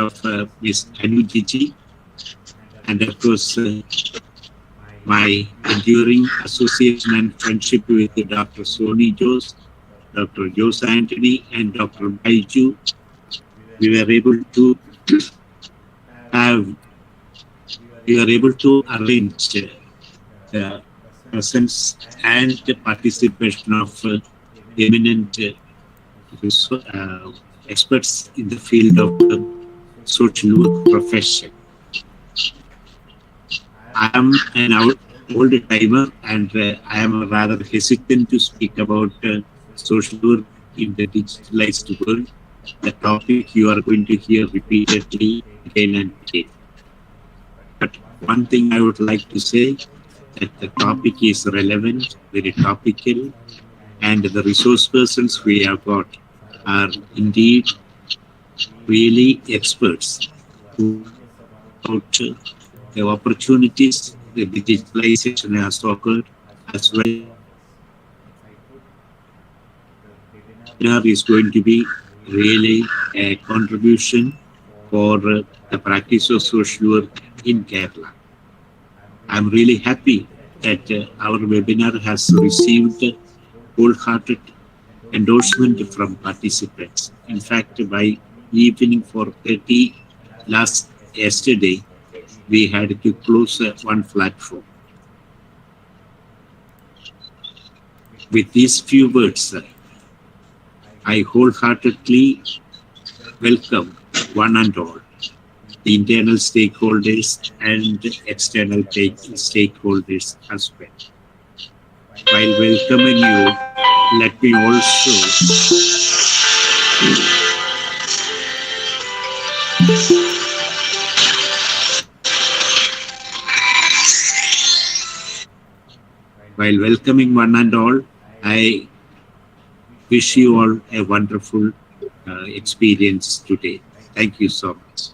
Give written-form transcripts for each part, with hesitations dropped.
of Ms. Anujiji, and of course, my enduring association and friendship with Dr. Sony Jose, Dr. Jose Anthony, and Dr. Baiju. We were able to arrange the presence and the participation of eminent experts in the field of social work profession. I am an old timer, and I am rather hesitant to speak about social work in the digitalized world, the topic you are going to hear repeatedly again and again. But one thing I would like to say, that the topic is relevant, very topical, and the resource persons we have got are indeed really experts who about the opportunities the digitalization has occurred, as well. Webinar is going to be really a contribution for the practice of social work in Kerala. I'm really happy that our webinar has received wholehearted endorsement from participants. In fact, by evening 4:30 yesterday, we had to close one platform. With these few words, I wholeheartedly welcome one and all, the internal stakeholders and external stakeholders as well. While welcoming you, let me also while welcoming one and all, I wish you all a wonderful experience today. Thank you so much.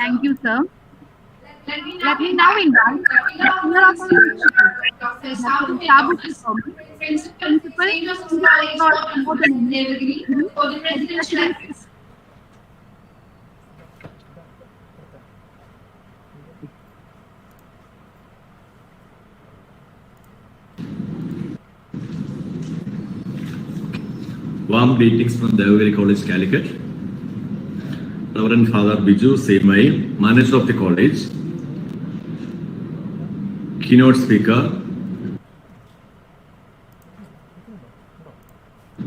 Thank you, sir. Let me now invite Dr. Sabu Thomas, Principal Warm greetings from Devagiri College, Calicut. Reverend Father Biju Semai, Manager of the College, Keynote Speaker,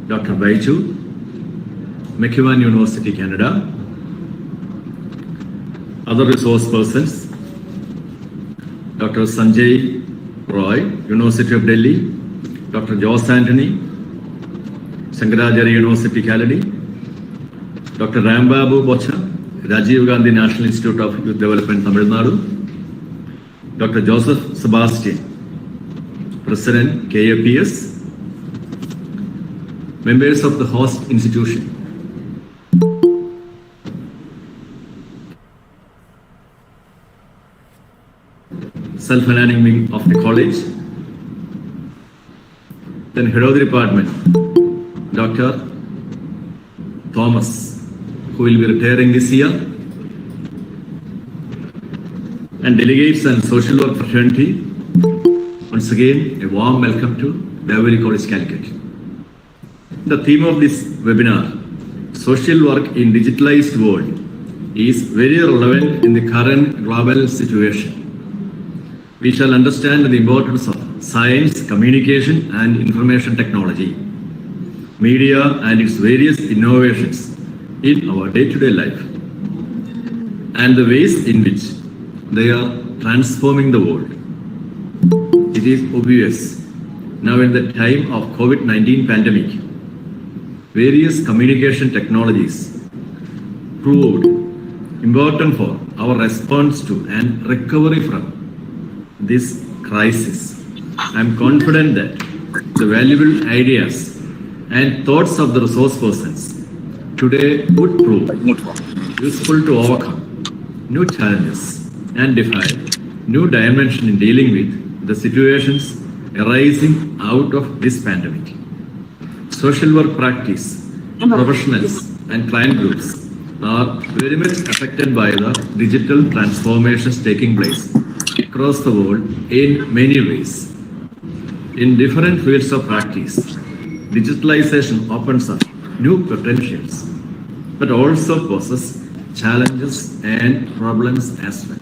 Dr. Baiju, McEwan University, Canada, other resource persons, Dr. Sanjay Roy, University of Delhi, Dr. Jose Anthony, Shankaracharya University, Kaladi, Dr. Rambabu Bocha, Rajiv Gandhi National Institute of Youth Development, Tamil Nadu, Dr. Joseph Sebastian, President, KAPS, members of the host institution, self-learning wing of the college, then head of the department, Dr. Thomas, who will be retiring this year, and delegates and social work fraternity. Once again, a warm welcome to Devagiri College, Calicut. The theme of this webinar, social work in digitalized world, is very relevant in the current global situation. We shall understand the importance of science, communication, and information technology, media, and its various innovations in our day-to-day life, and the ways in which they are transforming the world. It is obvious now in the time of COVID-19 pandemic, various communication technologies proved important for our response to and recovery from this crisis. I am confident that the valuable ideas and thoughts of the resource persons today would prove useful to overcome new challenges and define new dimension in dealing with the situations arising out of this pandemic. social work practice, professionals and client groups are very much affected by the digital transformations taking place across the world in many ways. In different fields of practice, digitalization opens up new potentials, but also poses challenges and problems as well.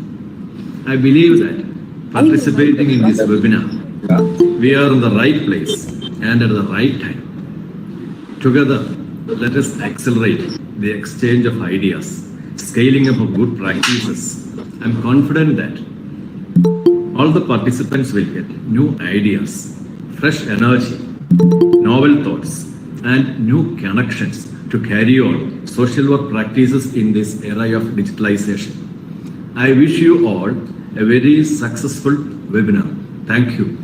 I believe that participating in this webinar, we are in the right place and at the right time. Together, let us accelerate the exchange of ideas, scaling up of good practices. I'm confident that all the participants will get new ideas, fresh energy, novel thoughts, and new connections to carry on social work practices in this era of digitalization. I wish you all a very successful webinar. Thank you.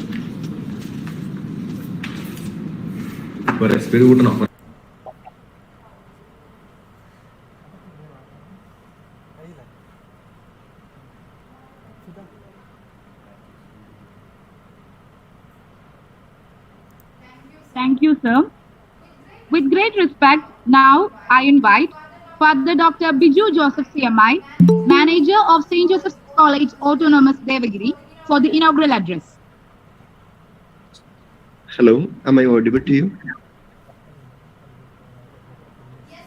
Thank you, sir. With great respect, now I invite Father Dr. Biju Joseph CMI, Manager of St. Joseph's College Autonomous Devagiri, for the inaugural address. Hello, am I audible to you?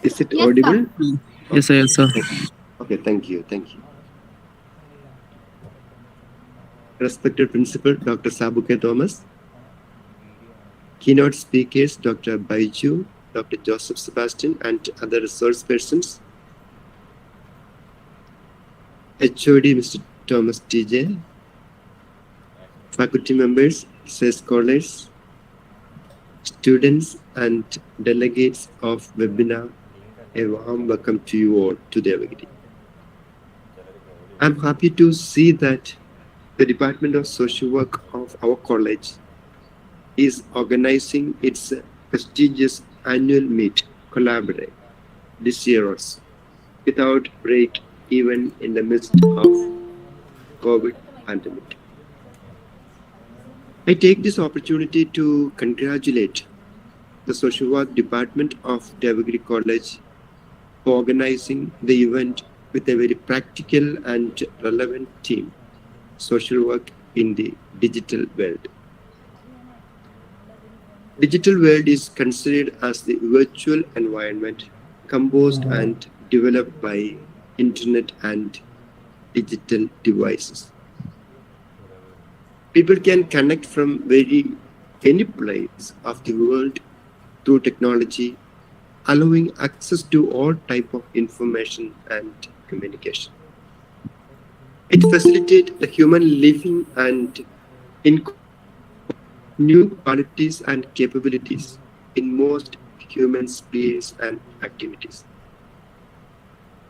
Is it Yes, audible? sir. Yes, sir. Yes, sir. Okay, thank you. Thank you. Respected Principal Dr. Sabuke Thomas, keynote speakers Dr. Baiju, Dr. Joseph Sebastian, and other resource persons, HOD Mr. Thomas TJ, faculty members, scholars, students, and delegates of webinar, a warm welcome to you all to Devagiri. I'm happy to see that the Department of Social Work of our college is organizing its prestigious annual meet, Collaborate, this year also, without break, even in the midst of COVID pandemic. I take this opportunity to congratulate the Social Work Department of Devagiri College for organizing the event with a very practical and relevant theme, social work in the digital world. Digital world is considered as the virtual environment composed and developed by internet and digital devices. People can connect from any place of the world through technology, allowing access to all type of information and communication. It facilitates the human living and new qualities and capabilities in most human spheres and activities.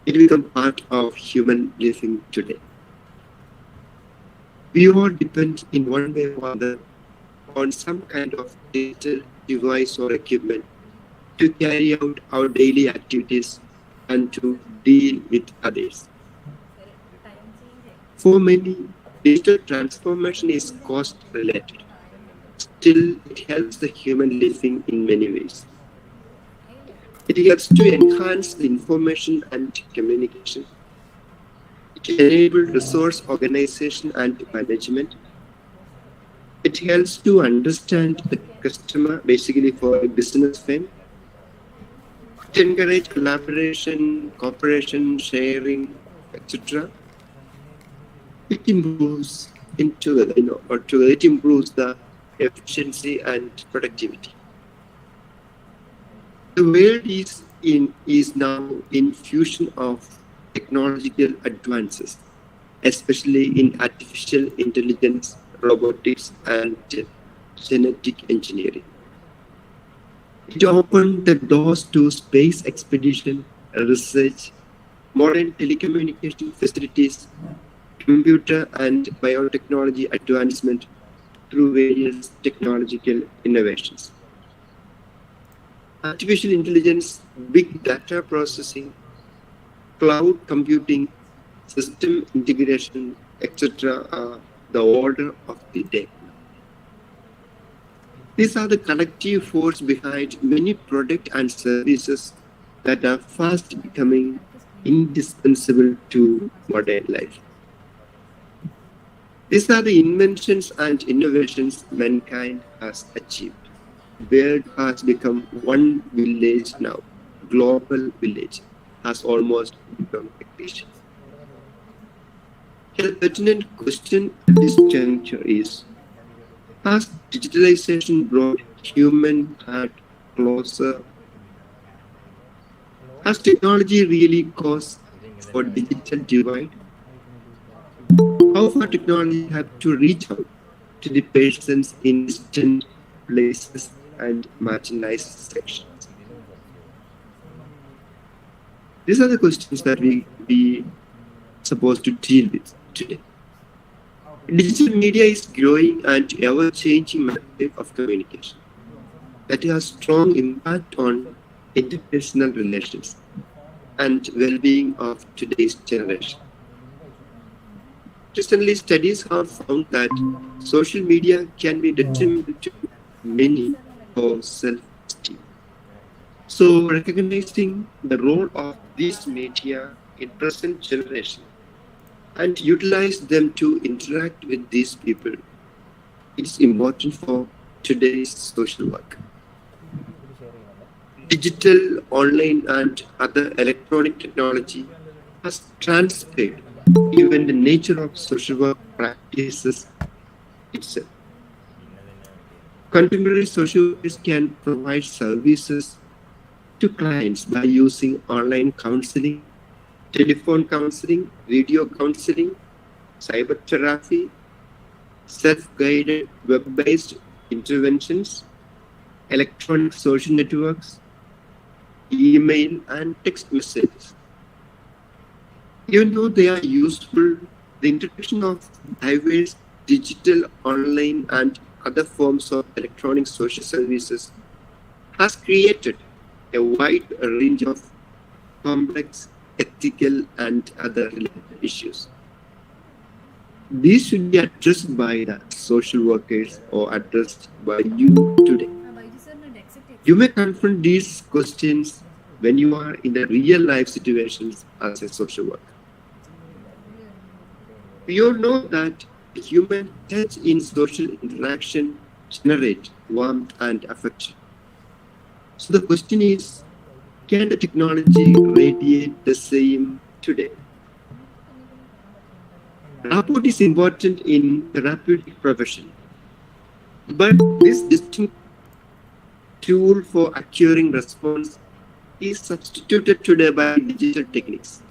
It becomes part of human living today. We all depend in one way or other on some kind of digital device or equipment to carry out our daily activities and to deal with others. For many, digital transformation is cost related. Still, it helps the human living in many ways. It helps to enhance the information and communication. It enables resource organization and management. It helps to understand the customer, basically for a business firm. It encourages collaboration, cooperation, sharing, etc. It improves it improves the efficiency and productivity. The world is now in fusion of technological advances, especially in artificial intelligence, robotics, and genetic engineering. It opened the doors to space expedition, research, modern telecommunication facilities, computer and biotechnology advancement through various technological innovations. Artificial intelligence, big data processing, cloud computing, system integration, etc. are the order of the day. These are the collective force behind many products and services that are fast becoming indispensable to modern life. These are the inventions and innovations mankind has achieved. World has become one village now. Global village has almost become a cliche. A pertinent question at this juncture is, has digitalization brought human heart closer? Has technology really caused for digital divide? How far technology have to reach out to the persons in distant places and marginalized sections? These are the questions that we supposed to deal with today. Digital media is growing and ever-changing method of communication that has strong impact on interpersonal relations and well-being of today's generation. Recently, studies have found that social media can be detrimental to many for self-esteem. So, recognizing the role of these media in present generation and utilize them to interact with these people, it's important for today's social work. Digital, online, and other electronic technology has transformed even the nature of social work practices itself. Contemporary social workers can provide services to clients by using online counseling, telephone counseling, video counseling, cyber therapy, self-guided web-based interventions, electronic social networks, email and text messages. Even though they are useful, the introduction of diverse digital, online, and other forms of electronic social services has created a wide range of complex ethical and other related issues. These should be addressed by the social workers or addressed by you today. You may confront these questions when you are in the real life situations as a social worker. We all know that human touch in social interaction generate warmth and affection. So the question is, can the technology radiate the same today? Rapport is important in therapeutic profession, but this distinct tool for acquiring response is substituted today by digital techniques.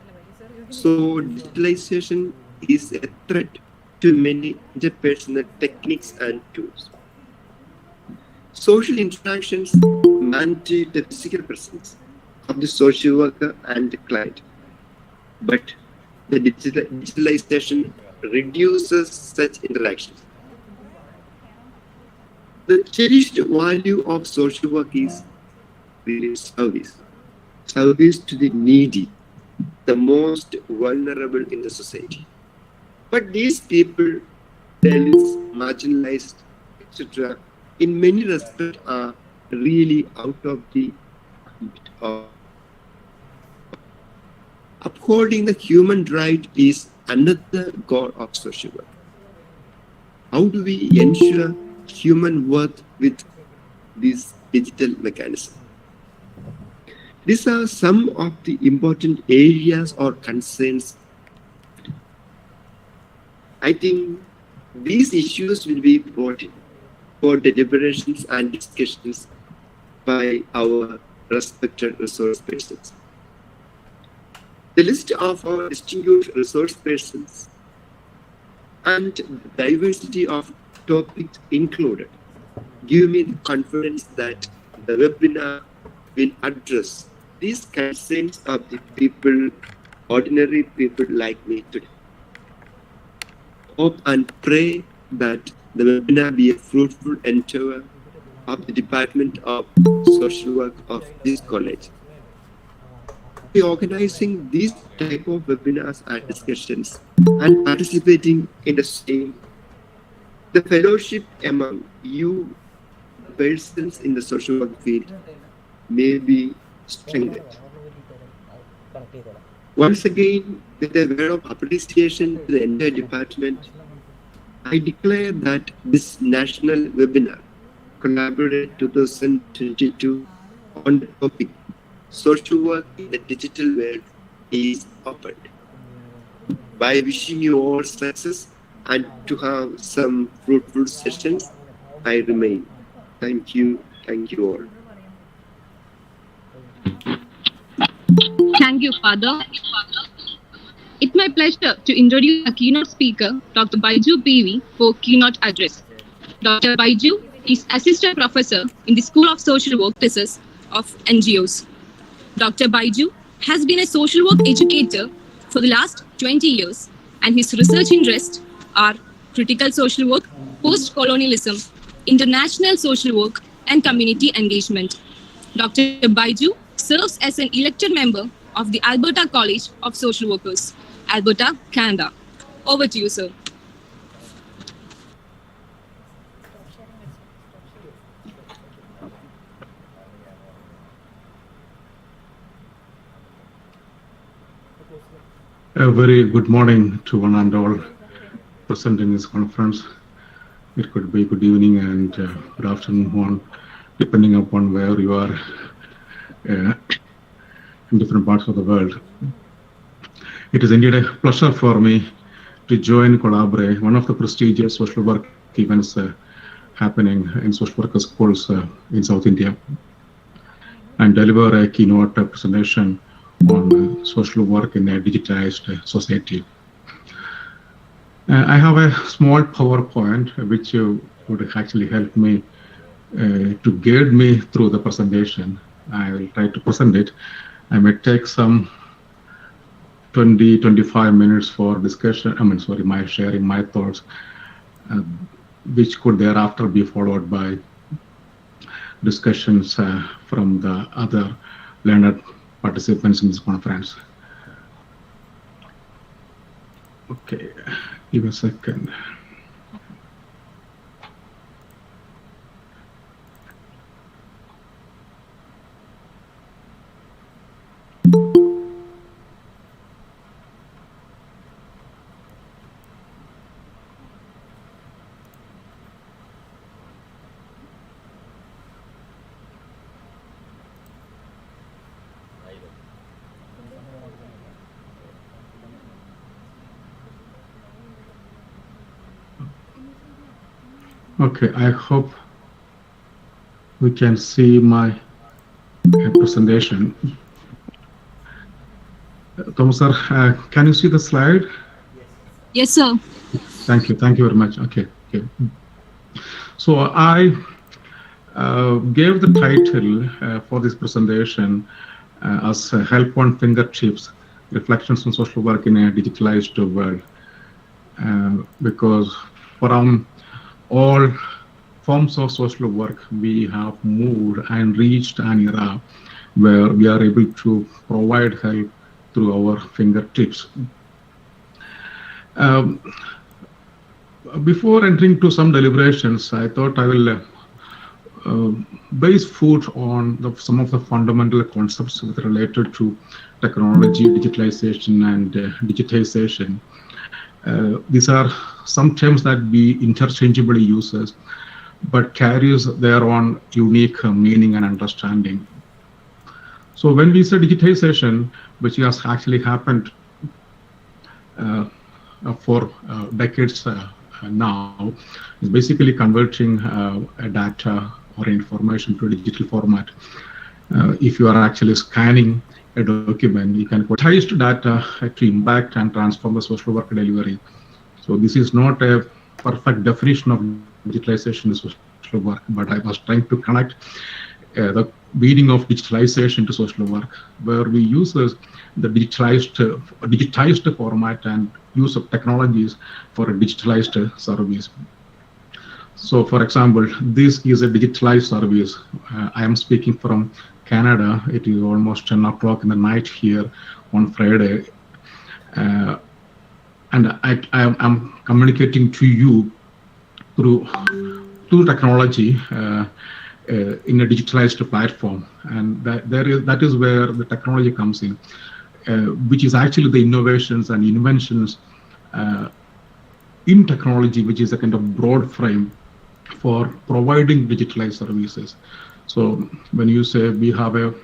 So digitalization is a threat to many interpersonal techniques and tools. Social interactions mandate the physical presence of the social worker and the client, but the digitalization reduces such interactions. The cherished value of social work is really service to the needy, the most vulnerable in the society. But these people, delists, marginalized, etc., in many respects are really out of the ambit of. Upholding the human right is another goal of social work. How do we ensure human worth with this digital mechanism? These are some of the important areas or concerns. I think these issues will be brought in for deliberations and discussions by our respected resource persons. The list of our distinguished resource persons and diversity of topics included give me the confidence that the webinar will address these concerns of the people, ordinary people like me today. Hope and pray that the webinar be a fruitful endeavor of the Department of Social Work of this college. By organizing these type of webinars and discussions and participating in the same, the fellowship among you persons in the social work field may be strengthened. Once again, with a word of appreciation to the entire department, I declare that this national webinar, Collaborate 2022, on the topic Social Work in the Digital World, is opened. By wishing you all success and to have some fruitful sessions, I remain. Thank you all. Thank you, Father. It's my pleasure to introduce our keynote speaker, Dr. Baiju PV, for keynote address. Dr. Baiju is Assistant Professor in the School of Social Work Thesis of NGOs. Dr. Baiju has been a social work educator for the last 20 years, and his research interests are critical social work, post-colonialism, international social work, and community engagement. Dr. Baiju serves as an elected member of the Alberta College of Social Workers, Alberta, Canada. Over to you, sir. A very good morning to one and all present in this conference. It could be good evening and good afternoon, depending upon where you are in different parts of the world. It is indeed a pleasure for me to join Collaborate, one of the prestigious social work events happening in social worker schools in South India, and deliver a keynote presentation on social work in a digitized society. I have a small PowerPoint which would actually help me to guide me through the presentation. I will try to present it. I may take some 20-25 minutes for discussion. My sharing my thoughts, which could thereafter be followed by discussions from the other learned participants in this conference. Okay, give a second. Okay, I hope we can see my presentation. Thomas sir, can you see the slide? Yes, sir. Thank you very much. Okay. So I gave the title for this presentation as Help on Fingertips, Reflections on Social Work in a Digitalized World, because from all forms of social work, we have moved and reached an era where we are able to provide help through our fingertips. Before entering to some deliberations, I thought I will base foot on some of the fundamental concepts related to technology, digitalization, and digitization. These are some terms that we interchangeably use, but carries their own unique meaning and understanding. So when we say digitization, which has actually happened for decades now, is basically converting data or information to a digital format. If you are actually scanning a document, you can digitize data to impact and transform the social work delivery. So this is not a perfect definition of digitalization in social work, but I was trying to connect the meaning of digitalization to social work, where we use the digitized format and use of technologies for a digitalized service. So, for example, this is a digitalized service. I am speaking from Canada. It is almost 10 o'clock in the night here on Friday. And I am communicating to you through technology. in a digitalized platform, and that is where the technology comes in, which is actually the innovations and inventions in technology, which is a kind of broad frame for providing digitalized services. So when you say we have a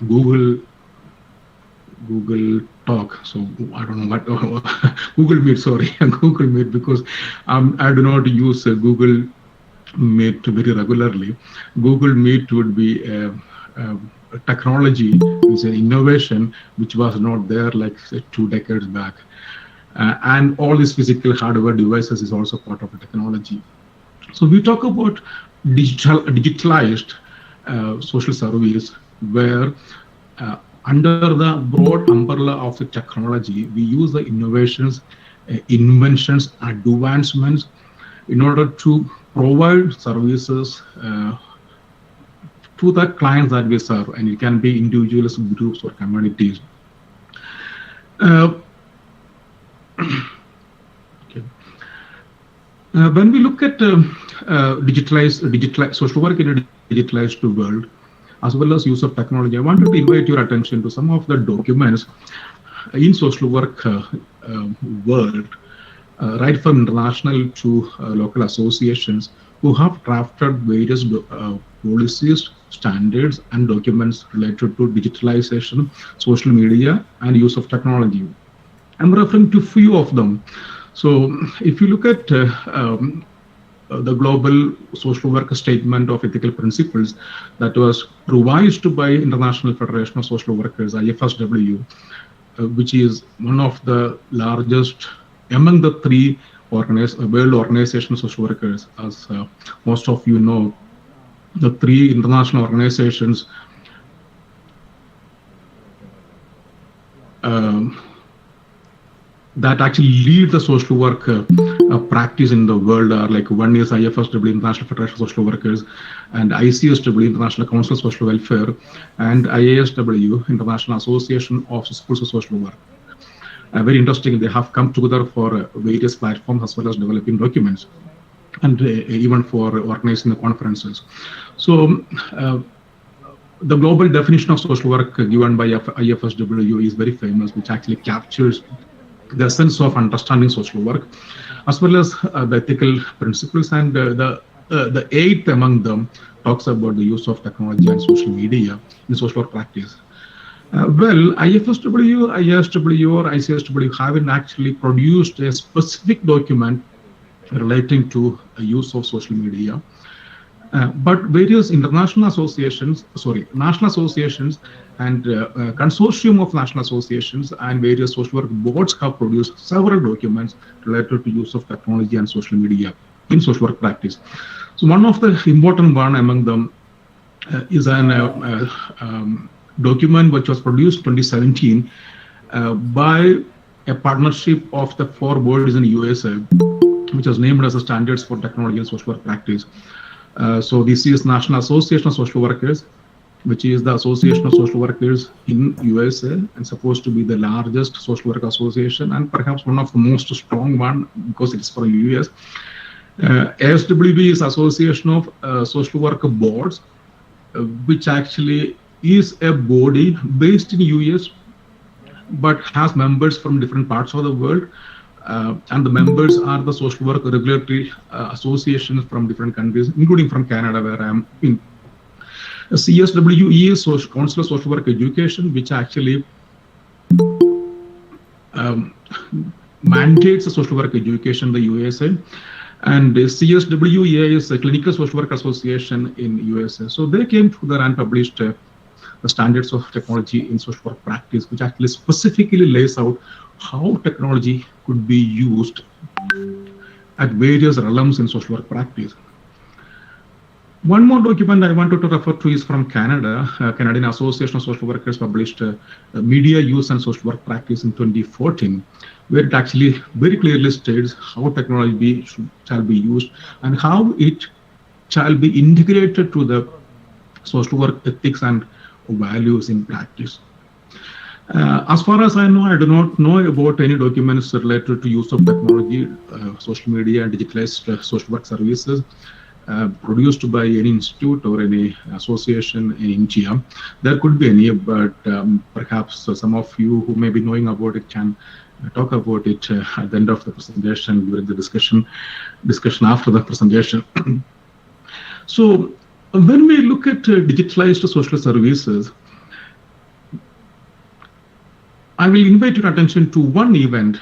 Google Talk, so I don't know what Google Meet, sorry, Google Meet, because I do not use Google Meet very regularly. Google Meet would be a technology, it's an innovation which was not there like say 2 decades back. And all these physical hardware devices is also part of the technology. So we talk about digitalized social service, where under the broad umbrella of the technology, we use the innovations, inventions, advancements in order to provide services to the clients that we serve, and it can be individuals, groups, or communities. Okay. When we look at digitalized social work in a digitalized world, as well as use of technology, I wanted to invite your attention to some of the documents in social work world, right from international to local associations, who have drafted various policies, standards, and documents related to digitalization, social media, and use of technology. I'm referring to few of them. So if you look at the Global Social Work Statement of Ethical Principles that was revised by International Federation of Social Workers, IFSW, which is one of the largest among the 3 World Organization of Social Workers. As most of you know, the 3 international organizations that actually lead the social work practice in the world are like, one is IFSW, International Federation of Social Workers, and ICSW, International Council of Social Welfare, and IASW, International Association of Schools of Social Work. Very interesting, they have come together for various platforms as well as developing documents, and even for organizing the conferences. So the global definition of social work given by IFSW is very famous, which actually captures the sense of understanding social work, as well as the ethical principles, and the 8th among them talks about the use of technology and social media in social work practice. Well, IFSW, IASW, or ICSW haven't actually produced a specific document relating to the use of social media. But various national associations and consortium of national associations and various social work boards have produced several documents related to use of technology and social media in social work practice. So one of the important one among them is an document which was produced in 2017 by a partnership of the 4 boards in the USA, which was named as the Standards for Technology and Social Work Practice. So this is National Association of Social Workers, which is the Association of Social Workers in USA and supposed to be the largest social work association and perhaps one of the most strong one because it's from US. ASWB is Association of Social Work Boards, which actually is a body based in US but has members from different parts of the world. And the members are the social work regulatory associations from different countries, including from Canada, where I am in. CSWE is Council of Social Work Education, which actually mandates the social work education in the USA. And CSWEA is the Clinical Social Work Association in USA. So they came together and published the Standards of Technology in Social Work Practice, which actually specifically lays out how technology could be used at various realms in social work practice. One more document I wanted to refer to is from Canada. Canadian Association of Social Workers published Media Use and Social Work Practice in 2014, where it actually very clearly states how technology shall be used and how it shall be integrated to the social work ethics and values in practice. As far as I know, I do not know about any documents related to use of technology, social media, and digitalized social work services produced by any institute or any association in India. There could be any, but perhaps some of you who may be knowing about it can talk about it at the end of the presentation, during the discussion after the presentation. So when we look at digitalized social services, I will invite your attention to one event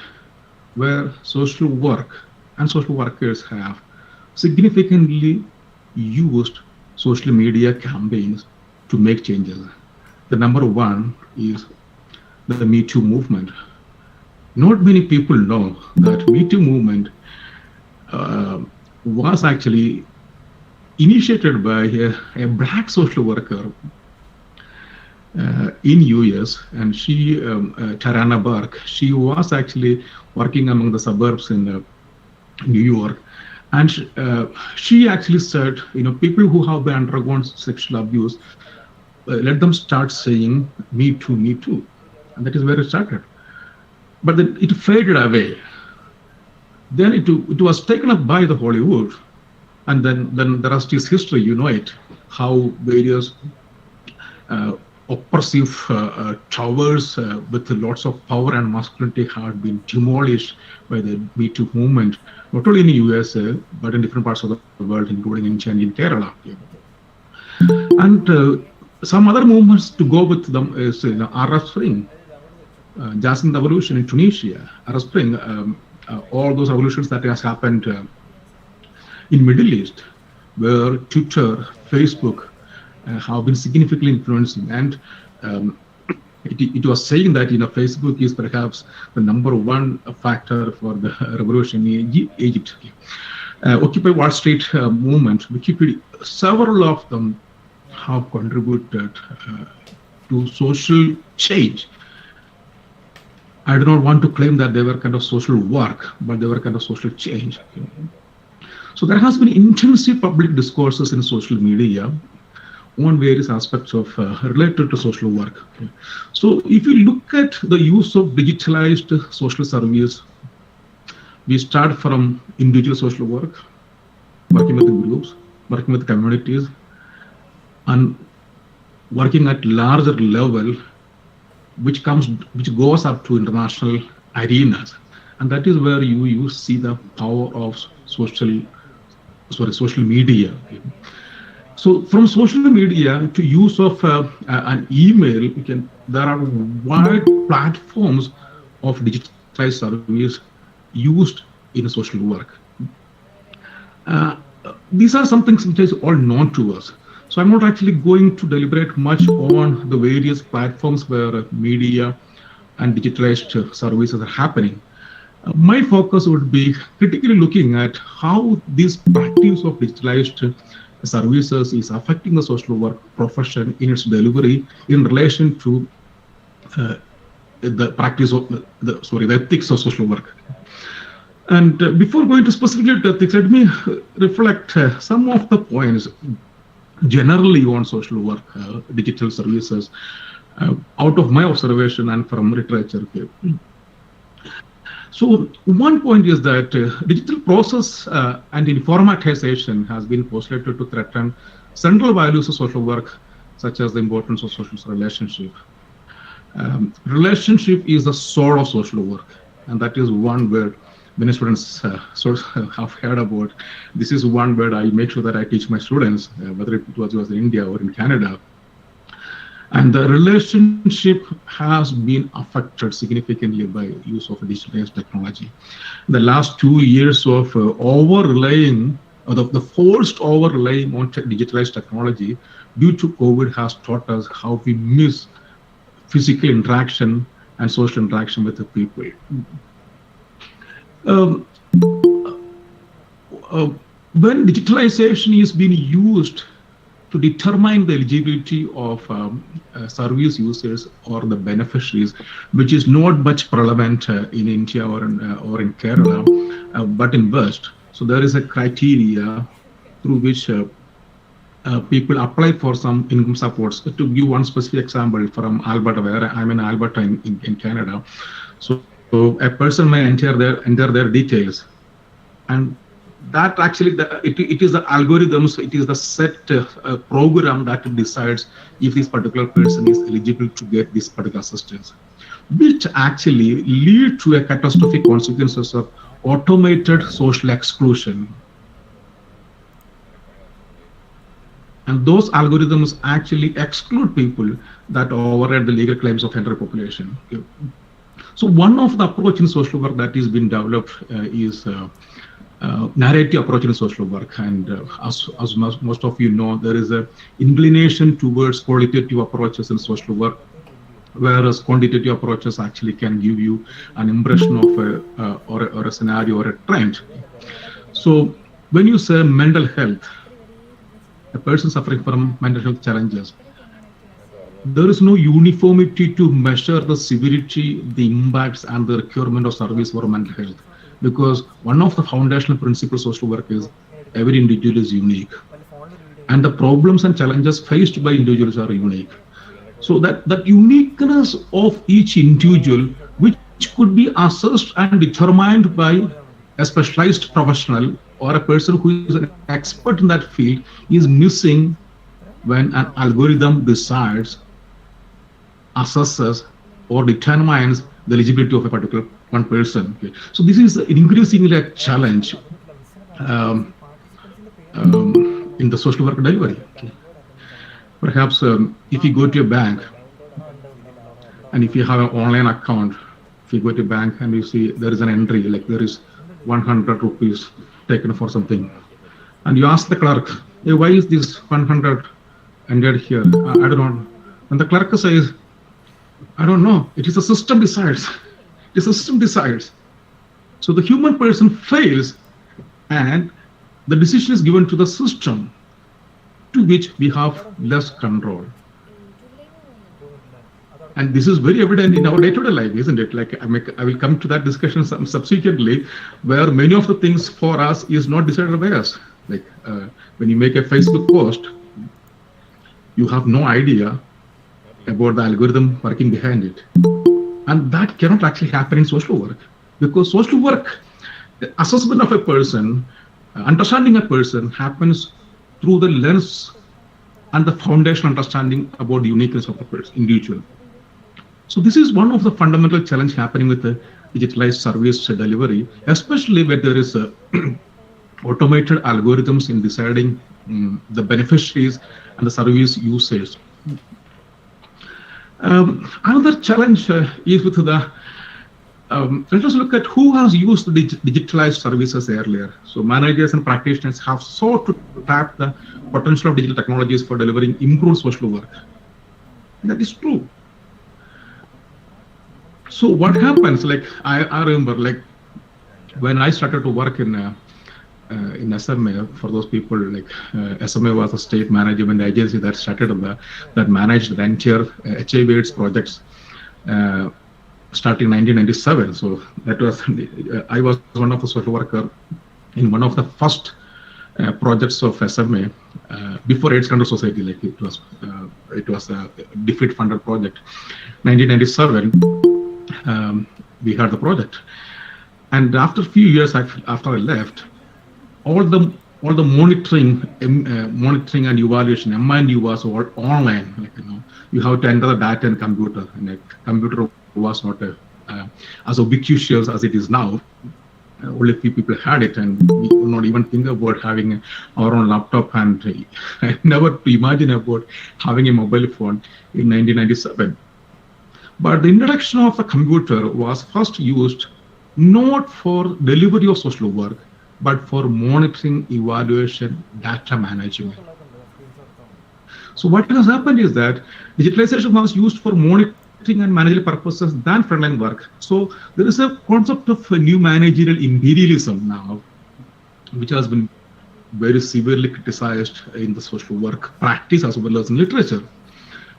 where social work and social workers have significantly used social media campaigns to make changes. The number one is the Me Too movement. Not many people know that Me Too movement was actually initiated by a black social worker in US, and she, Tarana Burke, she was actually working among the suburbs in New York, and she actually said, people who have undergone sexual abuse, let them start saying "Me too, me too," and that is where it started. But then it faded away. Then it was taken up by the Hollywood, and then the rest is history. You know it, how various oppressive towers with lots of power and masculinity had been demolished by the Me Too movement, not only in the USA, but in different parts of the world, including in China, in Kerala. And some other movements to go with them is Arab Spring, Jasmine Revolution in Tunisia, Arab Spring, all those revolutions that has happened in Middle East, where Twitter, Facebook, have been significantly influencing, and it was saying that Facebook is perhaps the number one factor for the revolution in Egypt. Occupy Wall Street movement, Wikipedia, several of them have contributed to social change. I do not want to claim that they were kind of social work, but they were kind of social change. So there has been intensive public discourses in social media on various aspects of related to social work. So if you look at the use of digitalized social service, we start from individual social work, working with groups, working with communities, and working at larger level, which goes up to international arenas, and that is where you see the power of social media. So from social media to use of an email, there are wide platforms of digitalized service used in social work. These are some things which is all known to us. So I'm not actually going to deliberate much on the various platforms where media and digitalized services are happening. My focus would be critically looking at how this practice of digitalized services is affecting the social work profession in its delivery in relation to the practice of the ethics of social work. And before going to specifically to ethics, let me reflect some of the points generally on social work, digital services, out of my observation and from literature. So one point is that digital process and informatization has been postulated to threaten central values of social work, such as the importance of social relationship. Relationship is the soul of social work, and that is one word many students have heard about. This is one word I make sure that I teach my students, whether it was in India or in Canada. And the relationship has been affected significantly by use of digitalized technology. The last 2 years of over-relying, or the forced over-relying on digitalized technology due to COVID has taught us how we miss physical interaction and social interaction with the people. When digitalization is being used to determine the eligibility of service users or the beneficiaries, which is not much prevalent in India or in Kerala, but in West. So there is a criteria through which people apply for some income supports. To give one specific example from Alberta, where I'm in Alberta in Canada. So a person may enter their details, and that actually it is the algorithms, it is the set program that decides if this particular person is eligible to get this particular assistance, which actually lead to a catastrophic consequences of automated social exclusion. And those algorithms actually exclude people that override the legal claims of entire population. So one of the approach in social work that is being developed is narrative approach in social work. And as most of you know, there is an inclination towards qualitative approaches in social work, whereas quantitative approaches actually can give you an impression of or a scenario or a trend. So when you say mental health, a person suffering from mental health challenges, there is no uniformity to measure the severity, the impacts, and the requirement of service for mental health. Because one of the foundational principles of social work is every individual is unique. And the problems and challenges faced by individuals are unique. So that uniqueness of each individual, which could be assessed and determined by a specialized professional or a person who is an expert in that field, is missing when an algorithm decides, assesses, or determines the eligibility of a particular one person. Okay. So this is increasingly a challenge in the social work delivery. Okay. Perhaps if you go to a bank, and if you have an online account, if you go to a bank and you see there is an entry, like there is 100 rupees taken for something, and you ask the clerk, hey, why is this 100 entered here? I don't know. And the clerk says, I don't know. It is the system decides. The system decides. So the human person fails, and the decision is given to the system, to which we have less control. And this is very evident in our day-to-day life, isn't it? Like I will come to that discussion subsequently, where many of the things for us is not decided by us. Like when you make a Facebook post, you have no idea about the algorithm working behind it. And that cannot actually happen in social work, because social work, the assessment of a person, understanding a person happens through the lens and the foundational understanding about the uniqueness of a person, individual. So this is one of the fundamental challenge happening with the digitalized service delivery, especially where there is automated algorithms in deciding the beneficiaries and the service users. Another challenge is with the, let us look at who has used the digitalized services earlier. So managers and practitioners have sought to tap the potential of digital technologies for delivering improved social work. And that is true. So what happens, like I remember, like when I started to work in SMA, for those people, like SMA was a state management agency that started that managed the entire HIV/AIDS projects starting 1997. So that was I was one of the social worker in one of the first projects of SMA before AIDS Control Society. Like it was a DFID funded project. 1997, we had the project, and after a few years after I left, all the monitoring and evaluation, M&E was all online. Like, you have to enter the data in computer, and a computer was not as ubiquitous as it is now. Only few people had it, and we could not even think about having our own laptop, and never to imagine about having a mobile phone in 1997. But the introduction of the computer was first used not for delivery of social work, but for monitoring, evaluation, data management. So what has happened is that digitalization was used for monitoring and managerial purposes than frontline work. So there is a concept of a new managerial imperialism now, which has been very severely criticized in the social work practice as well as in literature.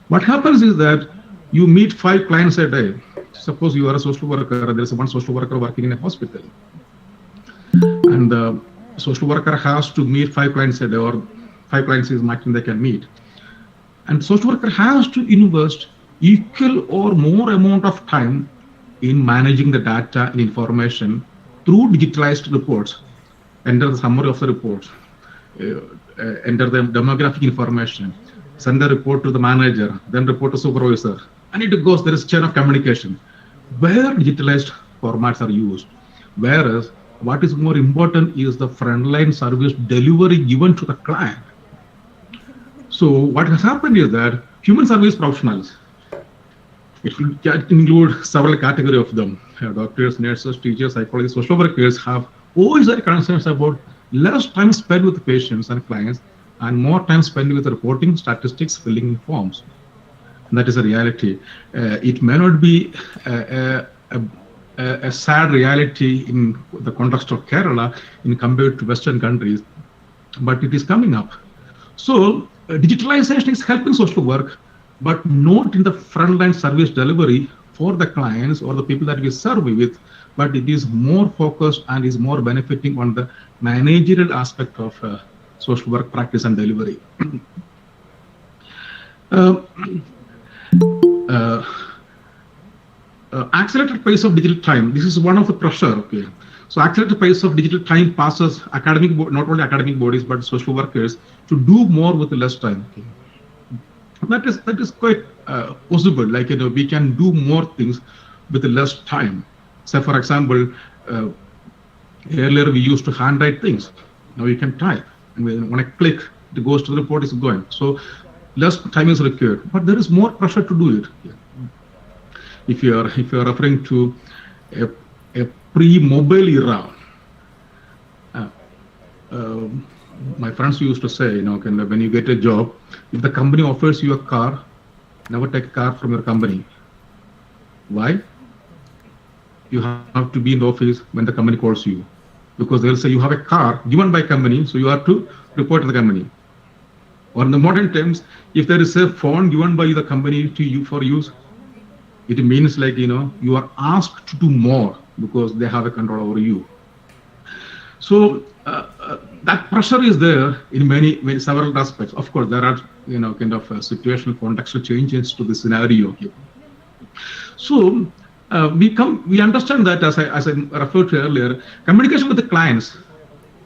What happens is that you meet 5 clients a day. Suppose you are a social worker, there is one social worker working in a hospital, and the social worker has to meet 5 clients a day, or 5 clients is maximum they can meet. And social worker has to invest equal or more amount of time in managing the data and information through digitalized reports, enter the summary of the report, enter the demographic information, send the report to the manager, then report to supervisor, and it goes, there is chain of communication where digitalized formats are used. Whereas what is more important is the frontline service delivery given to the client. So what has happened is that human service professionals, it can include several categories of them. Doctors, nurses, teachers, psychologists, social workers have always very concerns about less time spent with patients and clients and more time spent with reporting, statistics, filling in forms. And that is a reality. It may not be a sad reality in the context of Kerala in compared to Western countries, but it is coming up. So digitalization is helping social work, but not in the frontline service delivery for the clients or the people that we serve with, but it is more focused and is more benefiting on the managerial aspect of social work practice and delivery. Accelerated pace of digital time. This is one of the pressure. Okay, so accelerated pace of digital time passes academic, not only academic bodies but social workers to do more with less time. Okay. That is quite possible. Like, we can do more things with less time. So, for example, earlier we used to handwrite things. Now you can type, and when I click, it goes to the report is going. So less time is required, but there is more pressure to do it. If you are referring to a pre-mobile era, my friends used to say, when you get a job, if the company offers you a car, never take a car from your company. Why? You have to be in the office when the company calls you, because they'll say you have a car given by company, so you have to report to the company. Or in the modern times, if there is a phone given by the company to you for use, it means like, you are asked to do more because they have a control over you. So that pressure is there in many several aspects. Of course, there are kind of situational contextual changes to the scenario here. So we understand that, as I referred to earlier, communication with the clients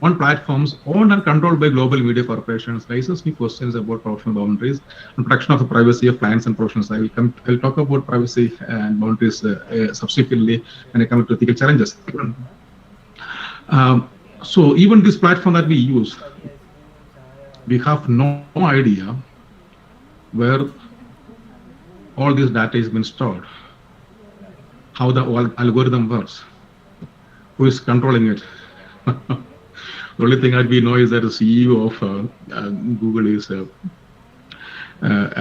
on platforms owned and controlled by global media corporations raises me questions about professional boundaries and protection of the privacy of clients and professionals. I'll talk about privacy and boundaries subsequently when I come to ethical challenges. So even this platform that we use, we have no idea where all this data is been stored, how the algorithm works, who is controlling it. The only thing that we know is that the CEO of Google is an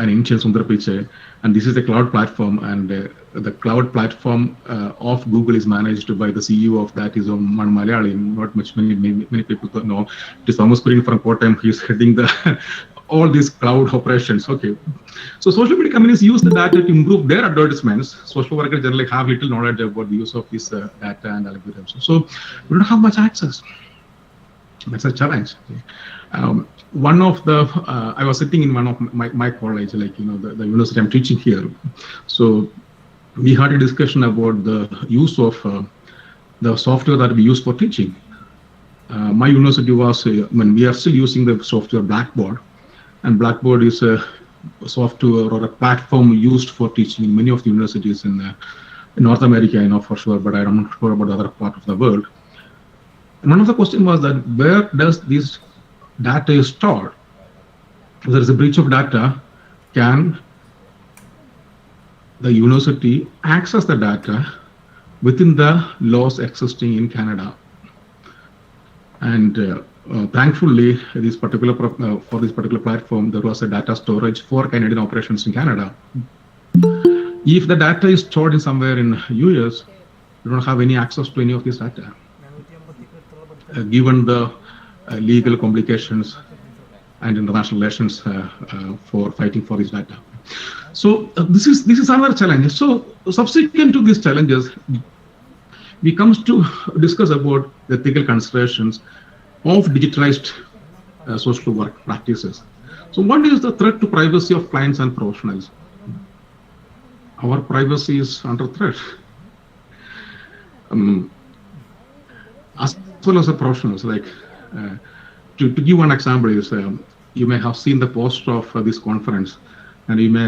Indian Sundar Pichai, and this is a cloud platform, and the cloud platform of Google is managed by the CEO of that is one Malayali. Not many people don't know. It is Thomas Green from Kottayam. He is heading all these cloud operations. Okay, so social media companies use the data to improve their advertisements. Social workers generally have little knowledge about the use of this data and algorithms. So we don't have much access. That's a challenge. One of the, I was sitting in one of my college, like, the university I'm teaching here. So we had a discussion about the use of the software that we use for teaching. My university was, we are still using the software Blackboard, and Blackboard is a software or a platform used for teaching in many of the universities in North America, I know for sure, but I'm not sure about the other part of the world. And one of the questions was that where does this data is stored? If there is a breach of data, can the university access the data within the laws existing in Canada? And thankfully, for this particular platform, there was a data storage for Canadian operations in Canada. If the data is stored in somewhere in US, you don't have any access to any of this data. Given the legal complications and international relations for fighting for this data. So this is another challenge. So subsequent to these challenges, we come to discuss about the ethical considerations of digitalized social work practices. So what is the threat to privacy of clients and professionals? Our privacy is under threat. As well as the professionals, like To give one example is you may have seen the poster of this conference, and you may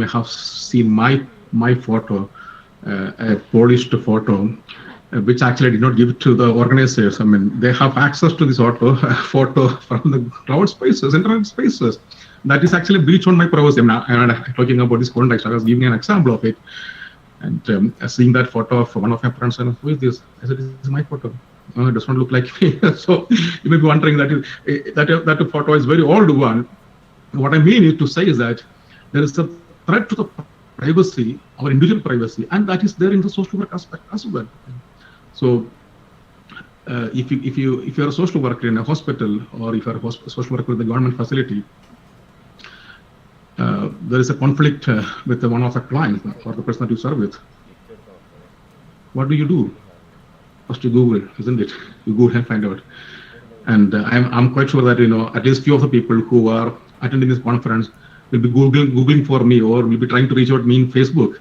have seen my photo, a polished photo, which actually I did not give it to the organizers. I mean, they have access to this photo from the cloud spaces, internet spaces. That is actually a breach on my privacy. I'm not talking about this context. I was giving an example of it. And seeing that photo of one of my friends, and who is this? I said, this is my photo. No, it does not look like me. So you may be wondering that photo is very old one. What I mean is to say is that there is a threat to the privacy, our individual privacy, and that is there in the social work aspect as well. So if you're a social worker in a hospital, or if you're a social worker with a government facility, there is a conflict with one of the clients or the person that you serve with. What do? First you Google, isn't it? You Google and find out. And I'm quite sure that at least few of the people who are attending this conference will be googling for me, or will be trying to reach out me in Facebook.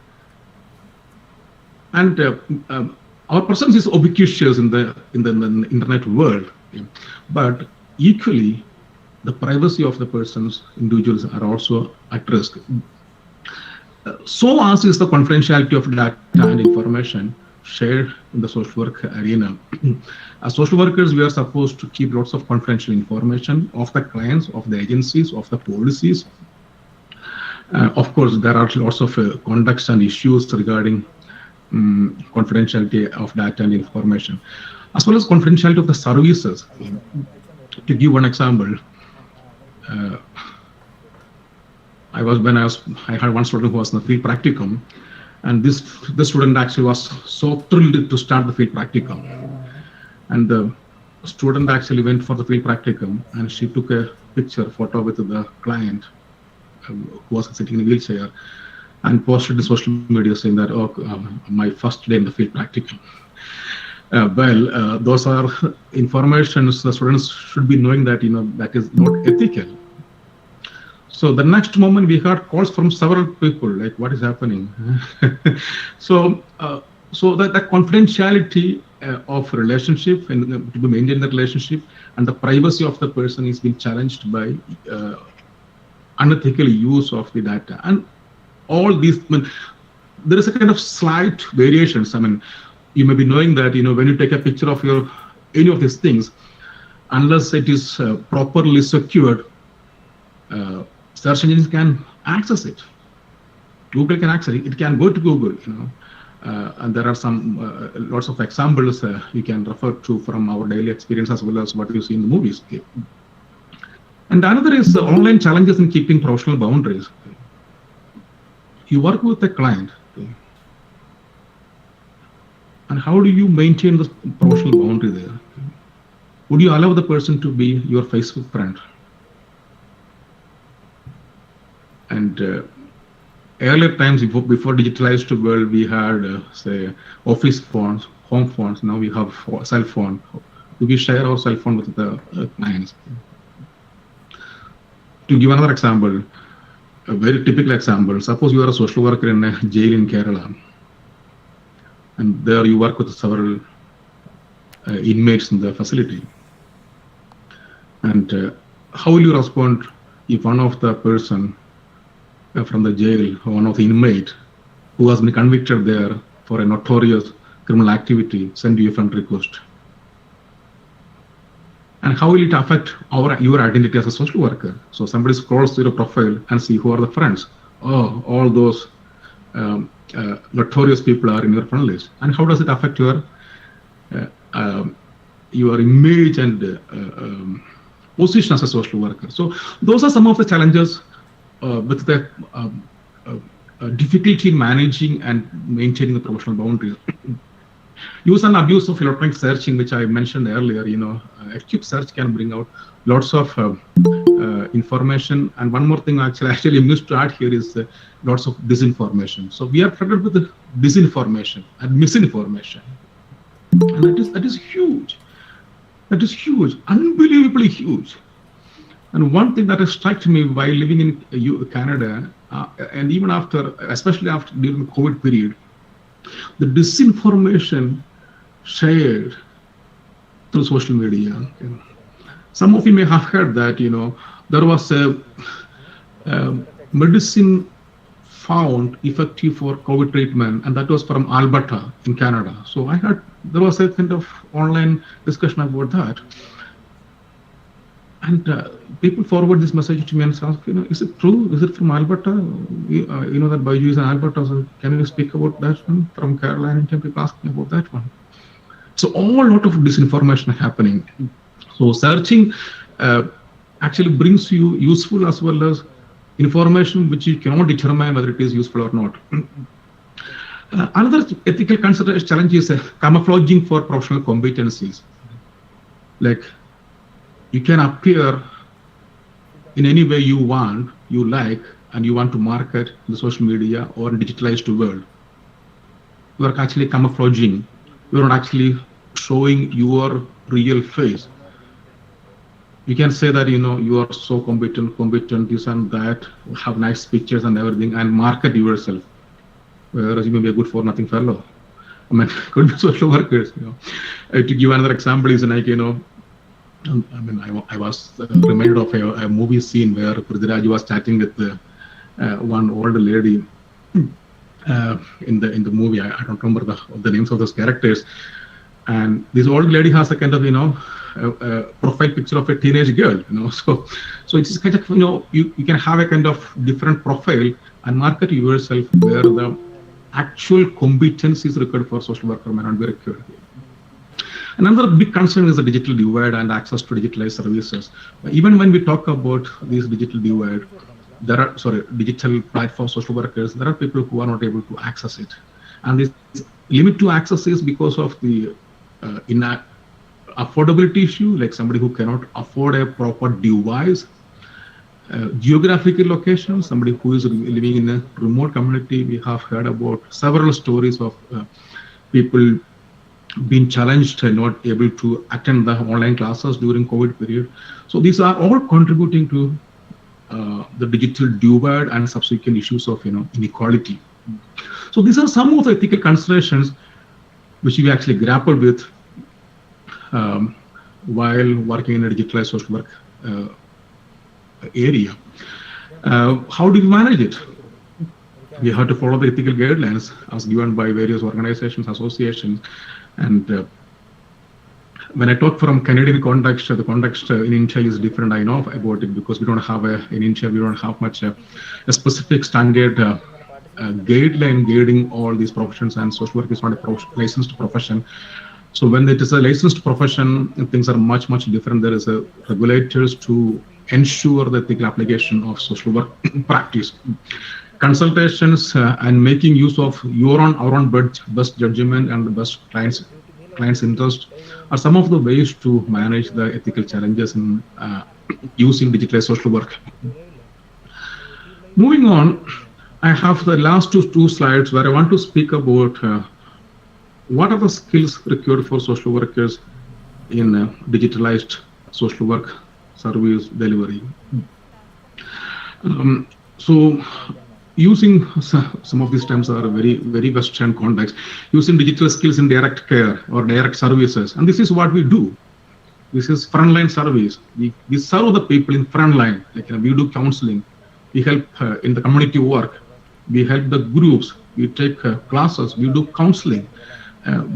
And our presence is ubiquitous in the internet world, but equally, the privacy of the persons, individuals, are also at risk. So as is the confidentiality of data and information shared in the social work arena. As social workers, we are supposed to keep lots of confidential information of the clients, of the agencies, of the policies. Of course, there are lots of conducts and issues regarding confidentiality of data and information, as well as confidentiality of the services. To give one example, I had one student who was in the field practicum, and this student actually was so thrilled to start the field practicum. And the student actually went for the field practicum, and she took a photo with the client who was sitting in a wheelchair, and posted in social media saying that, my first day in the field practicum. Those are informations the students should be knowing that that is not ethical. So the next moment we had calls from several people, like, what is happening? So that confidentiality of relationship, and to be maintained the relationship, and the privacy of the person is being challenged by unethical use of the data. And all these, there is a kind of slight variations. I mean, you may be knowing that when you take a picture of any of these things, unless it is properly secured, search engines can access it. Google can access it. It can go to Google, and there are some lots of examples you can refer to from our daily experience, as well as what you see in the movies. And another is online challenges in keeping professional boundaries. You work with a client, and how do you maintain the professional boundary there? Would you allow the person to be your Facebook friend? And earlier times, before digitalized world, we had say office phones, home phones. Now we have cell phone. Do we share our cell phone with the clients? To give another example, a very typical example, suppose you are a social worker in a jail in Kerala, and there you work with several inmates in the facility. And how will you respond if one of the person from the jail, or one of the inmate who has been convicted there for a notorious criminal activity, send you a friend request? And how will it affect your identity as a social worker? So somebody scrolls through your profile and see who are the friends. Oh, all those notorious people are in your friend list. And how does it affect your image and position as a social worker? So those are some of the challenges with the difficulty in managing and maintaining the professional boundaries. Use and abuse of electronic searching, which I mentioned earlier. Acute search can bring out lots of information. And one more thing actually missed to add here is lots of disinformation. So we are flooded with the disinformation and misinformation, and that is huge. That is huge, unbelievably huge. And one thing that has struck me while living in Canada, and even after, especially after during the COVID period, the disinformation shared through social media. Some of you may have heard that, there was a medicine found effective for COVID treatment, and that was from Alberta in Canada. So I heard there was a kind of online discussion about that. And people forward this message to me and ask, is it true? Is it from Alberta? That Baiju is in Alberta. So can you speak about that one from Carolina? And people ask me about that one. So all lot of disinformation happening. So searching actually brings you useful as well as information which you cannot determine whether it is useful or not. Another ethical consideration challenge is camouflaging for professional competencies. Like, you can appear in any way you want, you like, and you want to market in the social media or in digitalized world. You are actually camouflaging. You are not actually showing your real face. You can say that, you are so competent, this and that, have nice pictures and everything, and market yourself. Whereas you may be a good for nothing fellow. Could be social workers. To give another example is like, I was reminded of a movie scene where Prithviraj was chatting with one old lady in the movie. I don't remember the names of those characters. And this old lady has a kind of, a profile picture of a teenage girl, So it's kind of, you can have a kind of different profile and market yourself where the actual competencies required for social worker may not be required. Another big concern is the digital divide and access to digitalized services. Even when we talk about this digital divide, digital platform social workers, there are people who are not able to access it. And this limit to access is because of the affordability issue, like somebody who cannot afford a proper device, geographical location, somebody who is living in a remote community. We have heard about several stories of people being challenged and not able to attend the online classes during COVID period. So these are all contributing to the digital divide and subsequent issues of inequality. So these are some of the ethical considerations which we actually grapple with while working in a digitalized social work area. How do we manage it? We have to follow the ethical guidelines as given by various organizations, associations, and when I talk from Canadian context, the context in India is different. I know about it because we don't have in India, we don't have much a specific standard guideline guiding all these professions, and social work is not a licensed profession. So when it is a licensed profession, things are much different. There is a regulators to ensure the ethical application of social work practice. Consultations and making use of our own best judgment and the best client's interest are some of the ways to manage the ethical challenges in using digitalized social work. Moving on, I have the last two slides where I want to speak about what are the skills required for social workers in digitalized social work service delivery. So using some of these terms are very Western context, using digital skills in direct care or direct services. And this is what we do. This is frontline service. We serve the people in frontline. Like, we do counseling. We help in the community work. We help the groups. We take classes. We do counseling.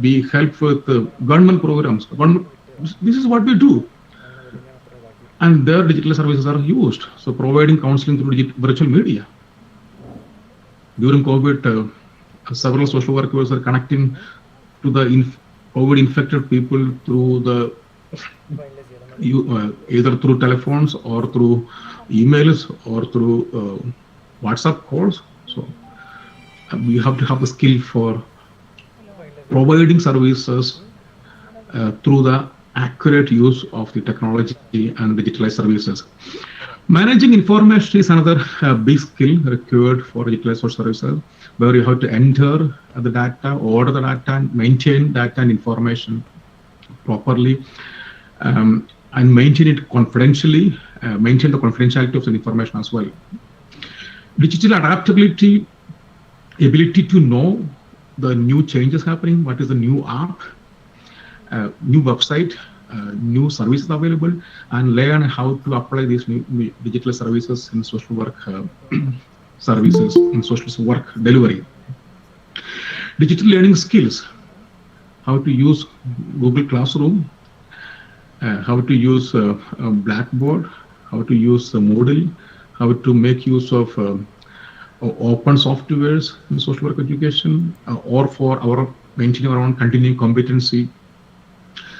We help with government programs. This is what we do. And their digital services are used. So providing counseling through virtual media. During COVID, several social workers are connecting to the COVID-infected people through either through telephones or through emails or through WhatsApp calls. So we have to have the skill for providing services through the accurate use of the technology and digitalized services. Managing information is another big skill required for digitalized social services, where you have to enter the data, order the data, and maintain data and information properly, and maintain it confidentially, maintain the confidentiality of the information as well. Digital adaptability, ability to know the new changes happening, what is the new app, new website, new services available and learn how to apply these new digital services in social work services, in social work delivery. Digital learning skills, how to use Google Classroom, how to use Blackboard, how to use Moodle, how to make use of open softwares in social work education, or for our maintaining our own continuing competency.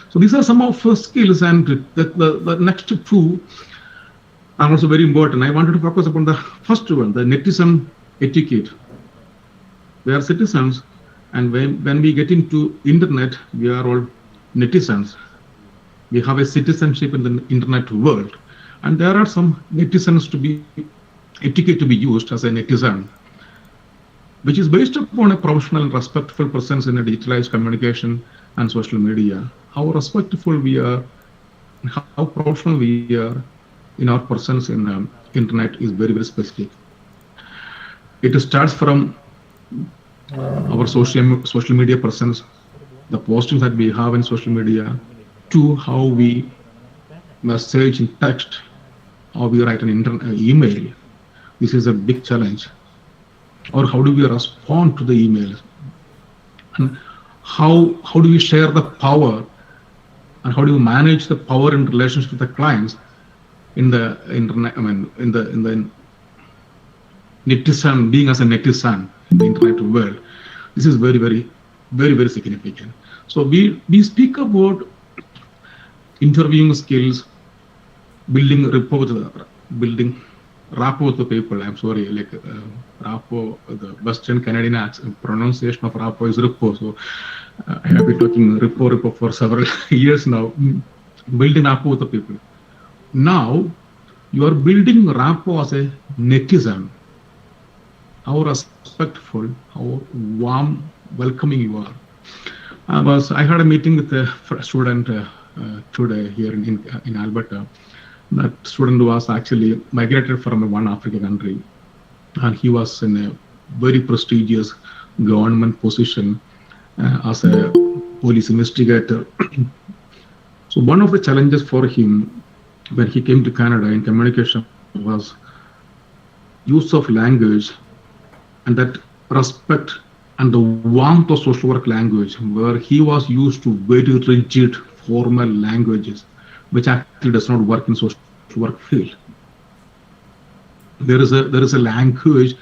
So these are some of the skills, and the next two are also very important. I wanted to focus upon the first one, the netizen etiquette. We are citizens, and when we get into internet, we are all netizens. We have a citizenship in the internet world, and there are some netizens to be etiquette to be used as a netizen, which is based upon a professional and respectful presence in a digitalized communication and social media. How respectful we are, and how professional we are in our presence in internet is very, very specific. It starts from our social media presence, the postings that we have in social media, to how we message in text, how we write an email. This is a big challenge. Or how do we respond to the emails? And how do we share the power, and how do we manage the power in relationship with the clients in the internet? I mean, in the netizen, being as a netizen in the internet world. This is very, very, very, very significant. So we speak about interviewing skills, building rapport with the people. I'm sorry, like rapport, the Western Canadian pronunciation of rapport is rapport. So I have been talking rapport for several years now, building rapport with the people. Now you are building rapport as a netizen. How respectful, how warm, welcoming you are. I had a meeting with a student today here in Alberta. That student was actually migrated from one African country, and he was in a very prestigious government position as a police investigator. So one of the challenges for him when he came to Canada in communication was use of language, and that respect and the warmth of social work language, where he was used to very rigid formal languages, which actually does not work in social work field. There is a language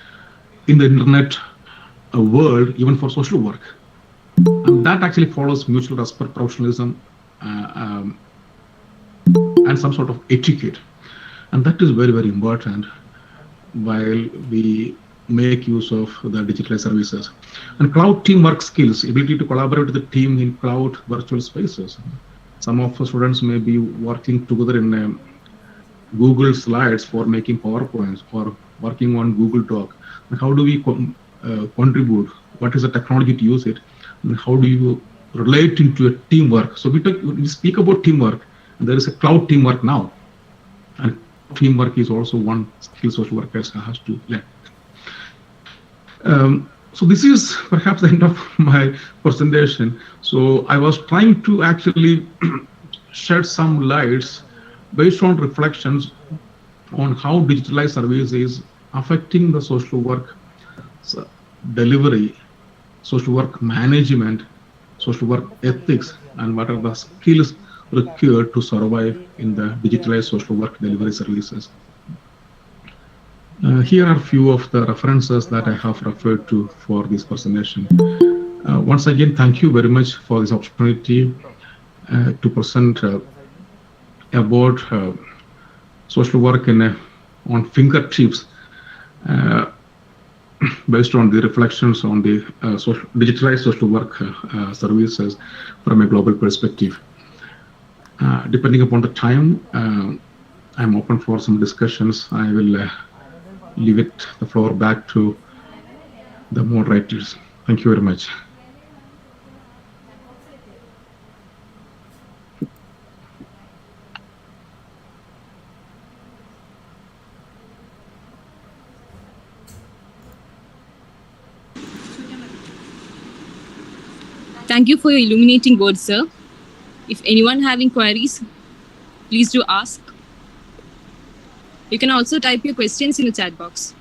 in the internet world, even for social work, and that actually follows mutual respect, professionalism, and some sort of etiquette, and that is very, very important while we make use of the digitalized services. And cloud teamwork skills, ability to collaborate with the team in cloud virtual spaces. Some of the students may be working together in Google Slides for making PowerPoints, or working on Google Doc. And how do we contribute? What is the technology to use it? And how do you relate into a teamwork? So we speak about teamwork, and there is a cloud teamwork now. And teamwork is also one skill social workers has to learn. So this is perhaps the end of my presentation. So I was trying to actually shed some lights based on reflections on how digitalized service is affecting the social work delivery, social work management, social work ethics, and what are the skills required to survive in the digitalized social work delivery services. Here are a few of the references that I have referred to for this presentation. Once again, thank you very much for this opportunity to present about social work on fingertips, based on the reflections on the digitalized social work services from a global perspective. Depending upon the time, I'm open for some discussions. I will leave the floor back to the moderators. Thank you very much. Thank you for your illuminating words, sir. If anyone having queries, please do ask. You can also type your questions in the chat box.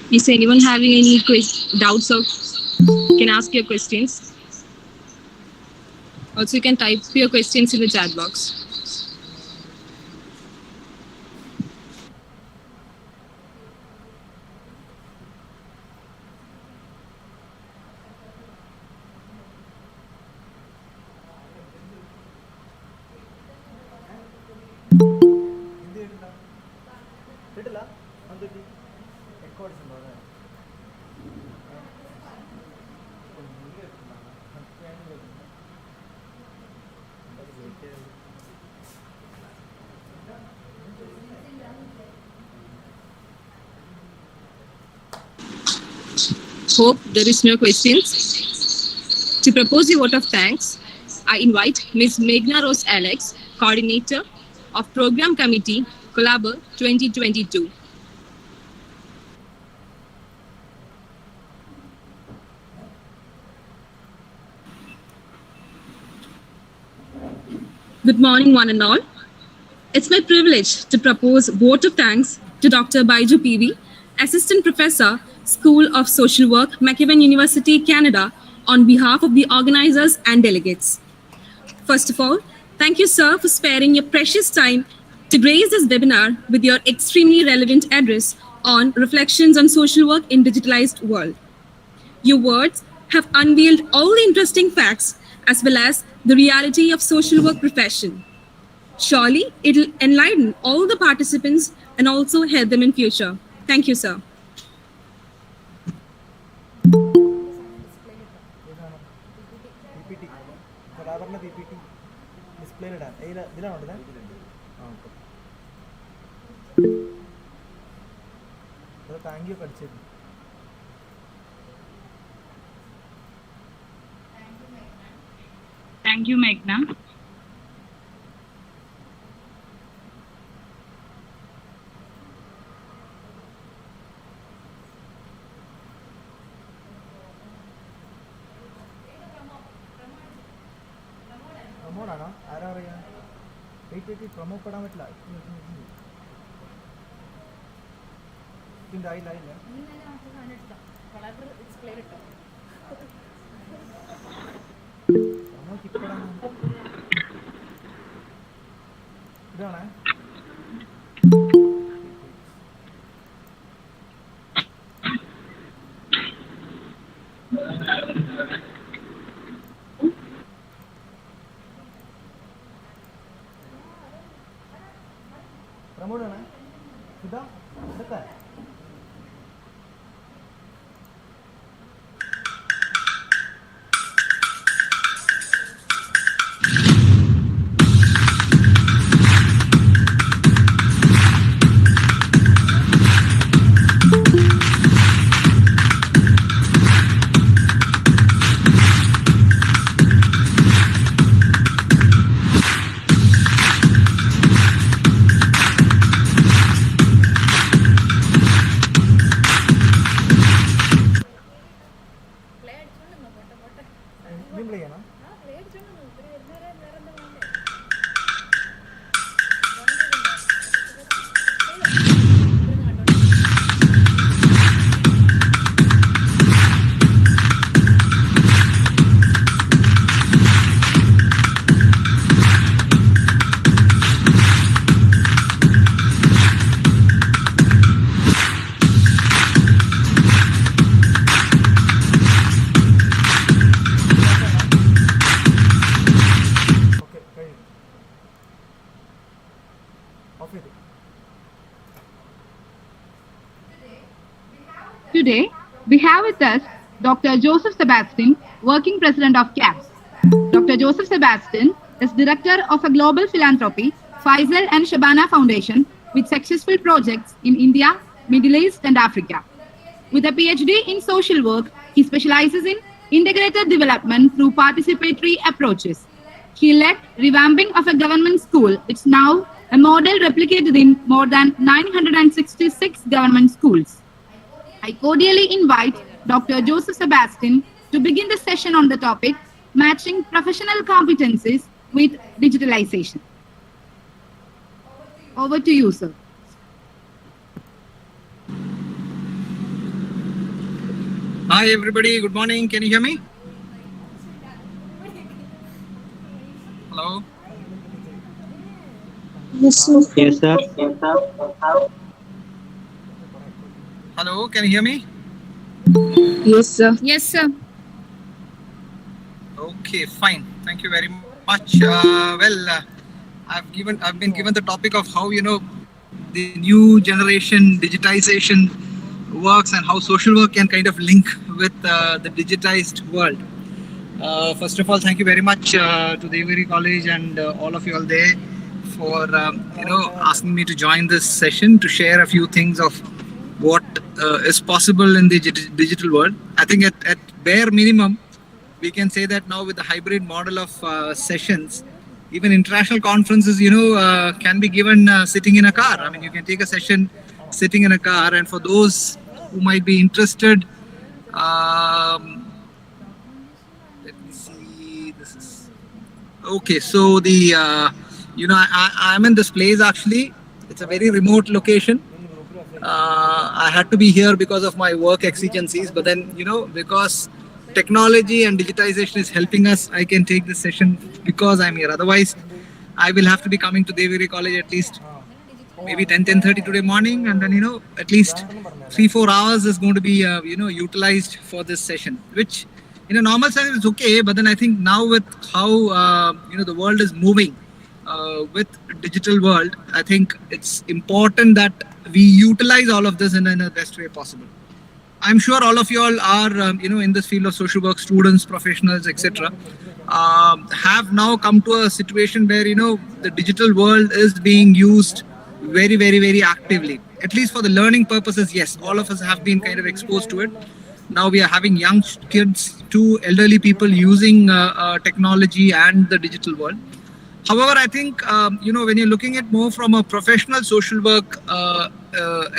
Is anyone having any doubts or can ask your questions? Also, you can type your questions in the chat box. Hope there is no questions. To propose a vote of thanks, I invite Ms. Meghna Rose Alex, Coordinator of Program Committee, Collabor 2022. Good morning, one and all. It's my privilege to propose vote of thanks to Dr. Baiju PV, Assistant Professor, School of Social Work, McEwen University, Canada, on behalf of the organizers and delegates. First of all, thank you, sir, for sparing your precious time to grace this webinar with your extremely relevant address on reflections on social work in digitalized world. Your words have unveiled all the interesting facts as well as the reality of social work profession. Surely, it'll enlighten all the participants and also help them in future. Thank you, sir. Thank you, Meghna. Today, we have with us Dr. Joseph Sebastian, Working President of CAPS. Dr. Joseph Sebastian is Director of a Global Philanthropy, Faisal and Shabana Foundation, with successful projects in India, Middle East, and Africa. With a PhD in social work, he specializes in integrated development through participatory approaches. He led revamping of a government school, which is now a model replicated in more than 966 government schools. I cordially invite Dr. Joseph Sebastian to begin the session on the topic, matching professional competencies with digitalization. Over to you, sir. Hi everybody, good morning. Can you hear me? Hello? Yes, sir. Yes, sir. Hello, can you hear me? Yes, sir. Yes, sir. Okay, fine. Thank you very much. I've been given the topic of how the new generation digitization works and how social work can kind of link with the digitized world. First of all, thank you very much to Devagiri College and all of you all there for asking me to join this session to share a few things of what is possible in the digital world. I think at bare minimum, we can say that now with the hybrid model of sessions, even international conferences, can be given sitting in a car. I mean, you can take a session sitting in a car, and for those who might be interested, let me see. This is okay. So the I'm in this place actually. It's a very remote location. I had to be here because of my work exigencies, but then because technology and digitization is helping us, I can take this session because I'm here. Otherwise, I will have to be coming to Devagiri College at least maybe 10:30 today morning, and then at least 3-4 hours is going to be utilized for this session, which in a normal setting is okay. But then I think now with how the world is moving with digital world, I think it's important that we utilize all of this in the best way possible. I'm sure all of you all are, in this field of social work, students, professionals, etc., have now come to a situation where, the digital world is being used very, very, very actively. At least for the learning purposes, yes, all of us have been kind of exposed to it. Now we are having young kids to elderly people using technology and the digital world. However, I think, when you're looking at more from a professional social work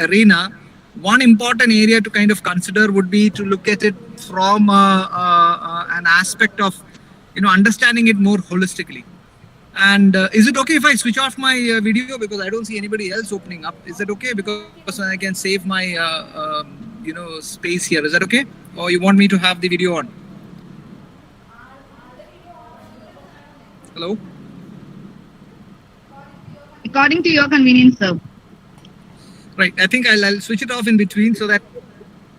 arena, one important area to kind of consider would be to look at it from an aspect of, understanding it more holistically. And is it okay if I switch off my video, because I don't see anybody else opening up? Is that okay? Because I can save my, space here. Is that okay? Or you want me to have the video on? Hello? According to your convenience, sir. Right. I think I'll switch it off in between so that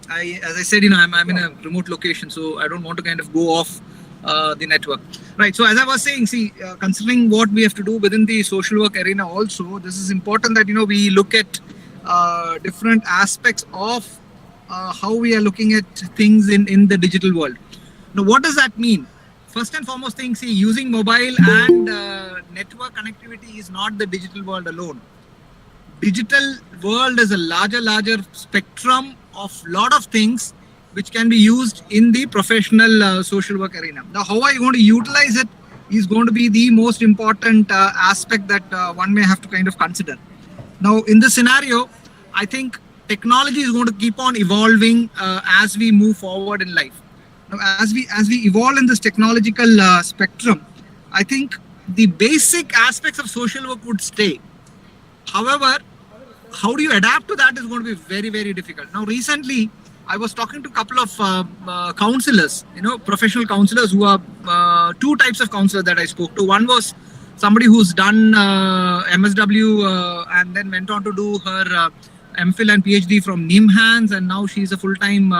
as I said, I'm in a remote location, so I don't want to kind of go off the network. Right. So as I was saying, considering what we have to do within the social work arena also, this is important that, we look at different aspects of how we are looking at things in the digital world. Now, what does that mean? First and foremost thing, using mobile and network connectivity is not the digital world alone. Digital world is a larger spectrum of lot of things which can be used in the professional social work arena. Now, how are you going to utilize it is going to be the most important aspect that one may have to kind of consider. Now, in this scenario, I think technology is going to keep on evolving as we move forward in life. Now, as we evolve in this technological spectrum, I think the basic aspects of social work would stay. However, how do you adapt to that is going to be very, very difficult. Now, recently, I was talking to a couple of counselors, professional counselors who are two types of counselors that I spoke to. One was somebody who's done MSW and then went on to do her MPhil and PhD from NIMHANS, and now she's a full-time,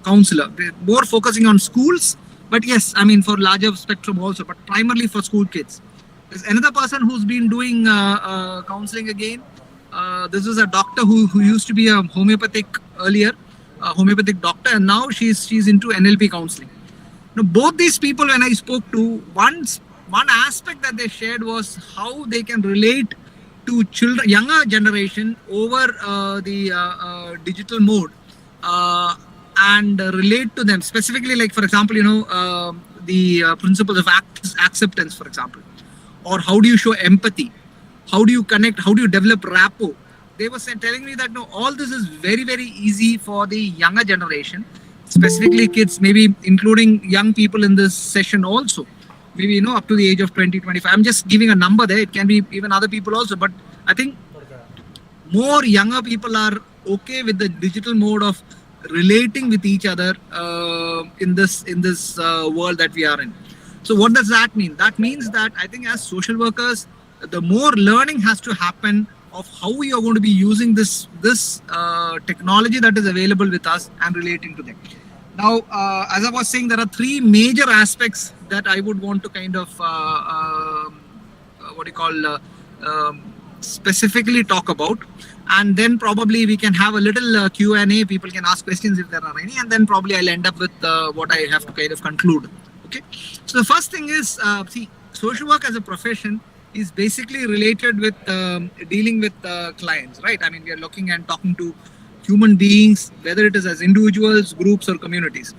counselor. More focusing on schools, but yes, for larger spectrum also, but primarily for school kids. There's another person who's been doing counseling again This is a doctor who used to be a homeopathic earlier, a homeopathic doctor, and now she's into NLP counseling. Now, both these people, when I spoke to, one aspect that they shared was how they can relate to children, younger generation over the digital mode, and relate to them specifically. Like, for example, the principles of acceptance, for example, or how do you show empathy, how do you connect, how do you develop rapport. They were telling me that no, all this is very, very easy for the younger generation, specifically kids, maybe including young people in this session also, maybe up to the age of 20, 25. I'm just giving a number there. It can be even other people also, but I think more younger people are okay with the digital mode of relating with each other in this world that we are in. So what does that mean? That means that I think as social workers, the more learning has to happen of how we are going to be using this technology that is available with us and relating to them. Now, as I was saying, there are three major aspects that I would want to kind of specifically talk about, and then probably we can have a little Q&A. People can ask questions if there are any, and then probably I'll end up with what I have to kind of conclude. Okay. So the first thing is, social work as a profession is basically related with dealing with clients, right? I mean, we are looking and talking to human beings, whether it is as individuals, groups, or communities.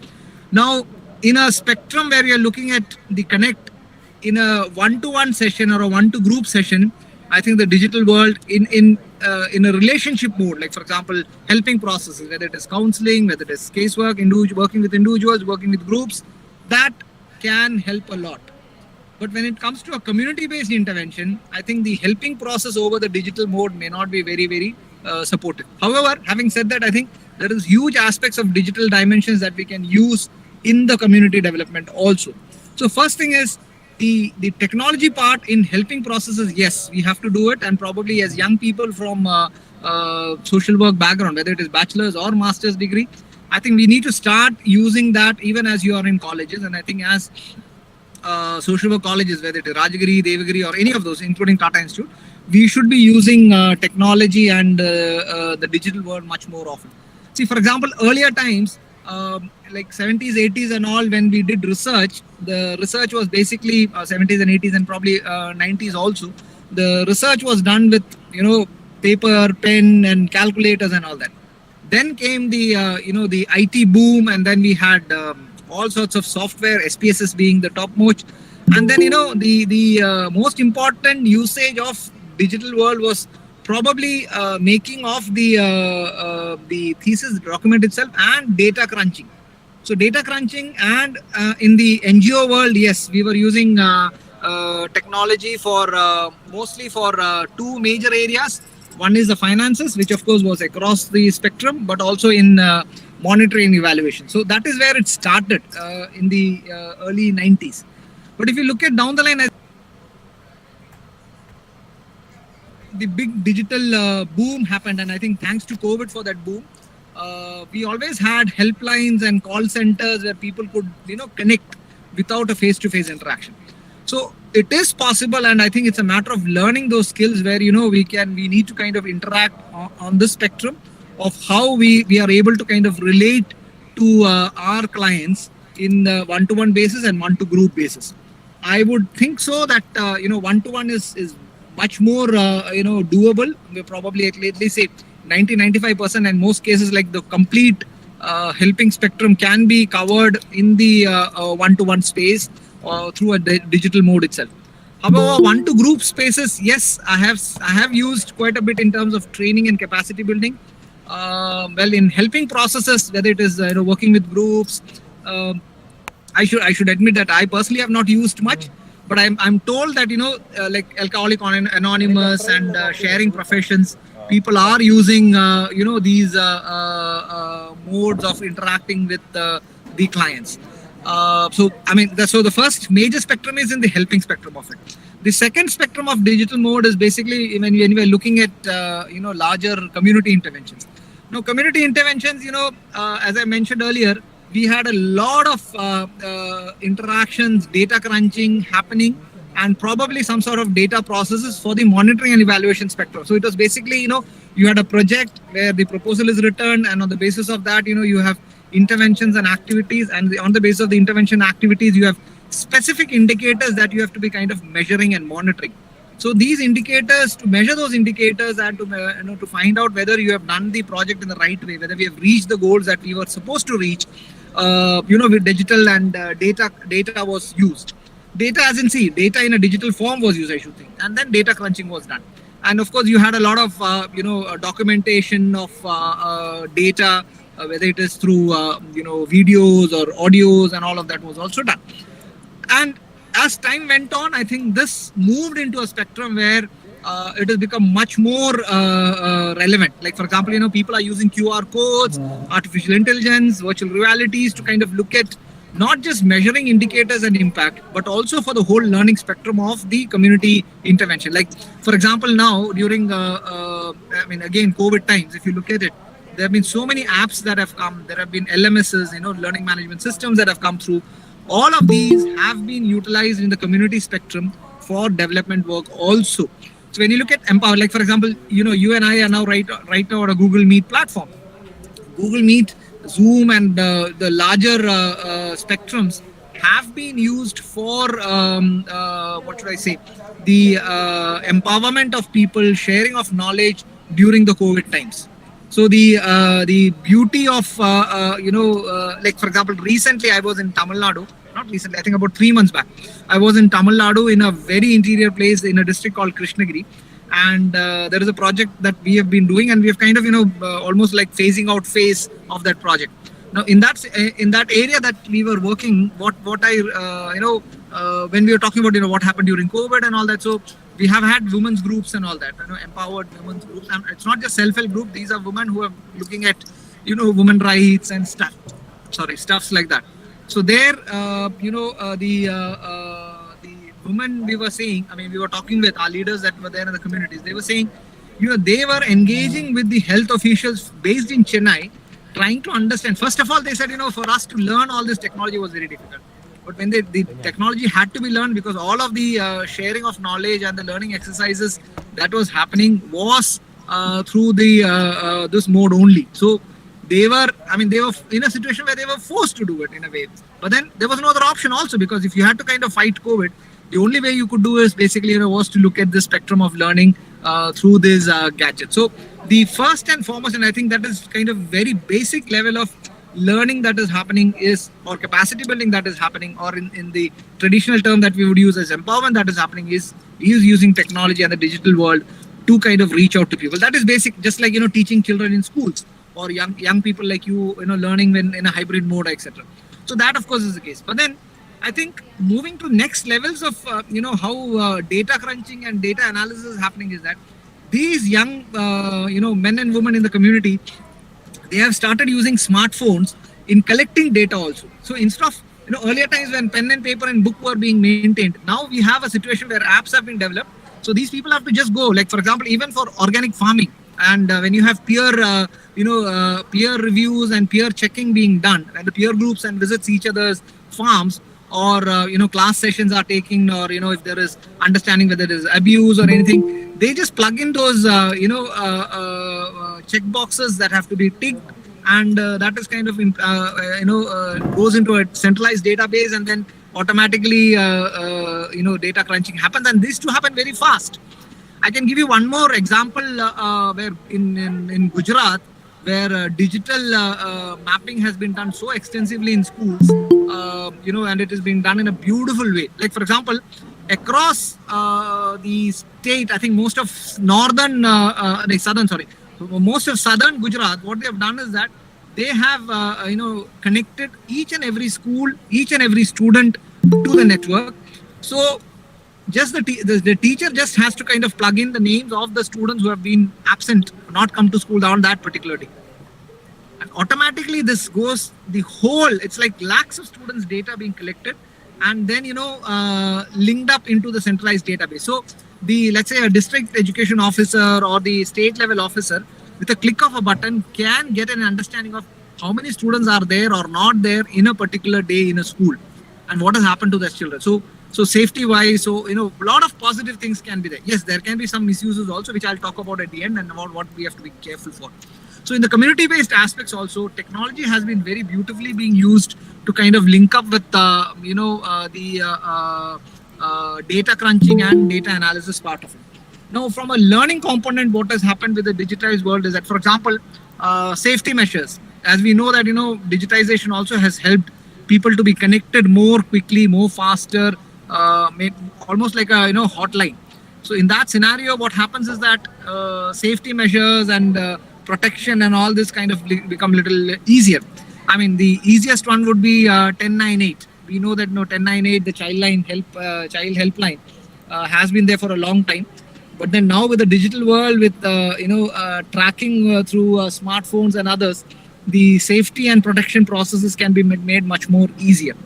Now, in a spectrum where you're looking at the connect in a one-to-one session or a one-to-group session, I think the digital world in a relationship mode, like for example, helping processes, whether it is counseling, whether it is casework, working with individuals, working with groups, that can help a lot. But when it comes to a community-based intervention, I think the helping process over the digital mode may not be very, very supportive. However, having said that, I think there is huge aspects of digital dimensions that we can use in the community development also. So first thing is the technology part in helping processes. Yes, we have to do it, and probably as young people from social work background, whether it is bachelor's or master's degree, I think we need to start using that even as you are in colleges. And I think as social work colleges, whether it is Rajagiri, Devagiri, or any of those, including Tata Institute, we should be using technology and the digital world much more often. See, for example, earlier times, like 70s, 80s and all, when we did research, the research was basically 70s and 80s and probably 90s also. The research was done with, paper, pen and calculators and all that. Then came the, the IT boom, and then we had all sorts of software, SPSS being the topmost. And then, the most important usage of digital world was probably making of the thesis document itself and data crunching. So data crunching, and in the NGO world, yes, we were using technology for mostly for two major areas. One is the finances, which of course was across the spectrum, but also in monitoring evaluation. So that is where it started in the early 90s. But if you look at down the line, the big digital boom happened, and I think thanks to COVID for that boom, we always had helplines and call centers where people could, connect without a face-to-face interaction. So it is possible, and I think it's a matter of learning those skills where, we need to kind of interact on this spectrum of how we are able to kind of relate to our clients in the one-to-one basis and one-to-group basis. I would think so that, one-to-one is much more, doable. We're probably at least say 90-95%, and most cases like the complete helping spectrum can be covered in the one-to-one space through a digital mode itself. However, one-to-group spaces, yes, I have used quite a bit in terms of training and capacity building. In helping processes, whether it is working with groups, I should admit that I personally have not used much. But I'm told that, like Alcoholics Anonymous and sharing professions, people are using, these modes of interacting with the clients. So the first major spectrum is in the helping spectrum of it. The second spectrum of digital mode is basically when we're looking at, larger community interventions. Now, community interventions, as I mentioned earlier, we had a lot of interactions, data crunching happening and probably some sort of data processes for the monitoring and evaluation spectrum. So it was basically, you had a project where the proposal is written, and on the basis of that, you have interventions and activities, and on the basis of the intervention activities, you have specific indicators that you have to be kind of measuring and monitoring. So these indicators, to measure those indicators and to find out whether you have done the project in the right way, whether we have reached the goals that we were supposed to reach, with digital and data was used. Data as in data in a digital form was used, I should think. And then data crunching was done. And of course, you had a lot of, documentation of data, whether it is through, videos or audios, and all of that was also done. And as time went on, I think this moved into a spectrum where it has become much more relevant. Like, for example, people are using QR codes, artificial intelligence, virtual realities to kind of look at not just measuring indicators and impact, but also for the whole learning spectrum of the community intervention. Like, for example, now during, again, COVID times, if you look at it, there have been so many apps that have come. There have been LMSs, learning management systems that have come through. All of these have been utilized in the community spectrum for development work also. So when you look at Empower, like for example, you and I are now right now on a Google Meet platform. Google Meet, Zoom, and the larger spectrums have been used for the empowerment of people, sharing of knowledge during the COVID times. So the beauty of like for example, recently I was in Tamil Nadu. Not recently, I think about 3 months back. I was in Tamil Nadu in a very interior place in a district called Krishnagiri, and there is a project that we have been doing, and we have kind of almost like phasing out phase of that project. Now in that area that we were working, what I when we were talking about what happened during COVID and all that, so we have had women's groups and all that, empowered women's groups, and it's not just self-help group. These are women who are looking at women rights and stuffs like that. So there, the women we were saying, we were talking with our leaders that were there in the communities. They were saying, they were engaging with the health officials based in Chennai, trying to understand. First of all, they said, for us to learn all this technology was very difficult. But when the technology had to be learned, because all of the sharing of knowledge and the learning exercises that was happening was through the this mode only. So they were in a situation where they were forced to do it in a way. But then there was no other option also, because if you had to kind of fight COVID, the only way you could do is basically was to look at the spectrum of learning through this gadget. So the first and foremost, and I think that is kind of very basic level of learning that is happening or capacity building that is happening, or in the traditional term that we would use as empowerment that is happening, is using technology and the digital world to kind of reach out to people. That is basic, just like teaching children in schools, or young people like learning when in a hybrid mode, etc. So that of course is the case. But then I think moving to next levels of how data crunching and data analysis is happening is that these young men and women in the community, they have started using smartphones in collecting data also. So instead of earlier times when pen and paper and book were being maintained, now we have a situation where apps have been developed. So these people have to just go, like for example, even for organic farming, and when you have peer reviews and peer checking being done, and the peer groups and visits each other's farms, or class sessions are taking, or if there is understanding whether there is abuse or anything, they just plug in those check boxes that have to be ticked, and that is kind of goes into a centralized database, and then automatically data crunching happens, and these two happen very fast. I can give you one more example where in Gujarat, where digital mapping has been done so extensively in schools, and it is being done in a beautiful way. Like for example, across the state, I think most of southern Gujarat, what they have done is that they have connected each and every school, each and every student to the network. So just the teacher just has to kind of plug in the names of the students who have been absent, not come to school on that particular day. And automatically this goes the whole, it's like lakhs of students' data being collected and then, linked up into the centralized database. So let's say a district education officer or the state level officer, with a click of a button, can get an understanding of how many students are there or not there in a particular day in a school, and what has happened to those children. So So safety wise, so a lot of positive things can be there. Yes, there can be some misuses also, which I'll talk about at the end, and about what we have to be careful for. So in the community based aspects also, technology has been very beautifully being used to kind of link up with data crunching and data analysis part of it. Now, from a learning component, what has happened with the digitized world is that, for example, safety measures. As we know that, digitization also has helped people to be connected more quickly, more faster, almost like a, hotline. So in that scenario, what happens is that safety measures and protection and all this kind of become a little easier. I mean, the easiest one would be 1098. We know that 1098, the child helpline, has been there for a long time. But then now with the digital world, with tracking through smartphones and others, the safety and protection processes can be made much more easier.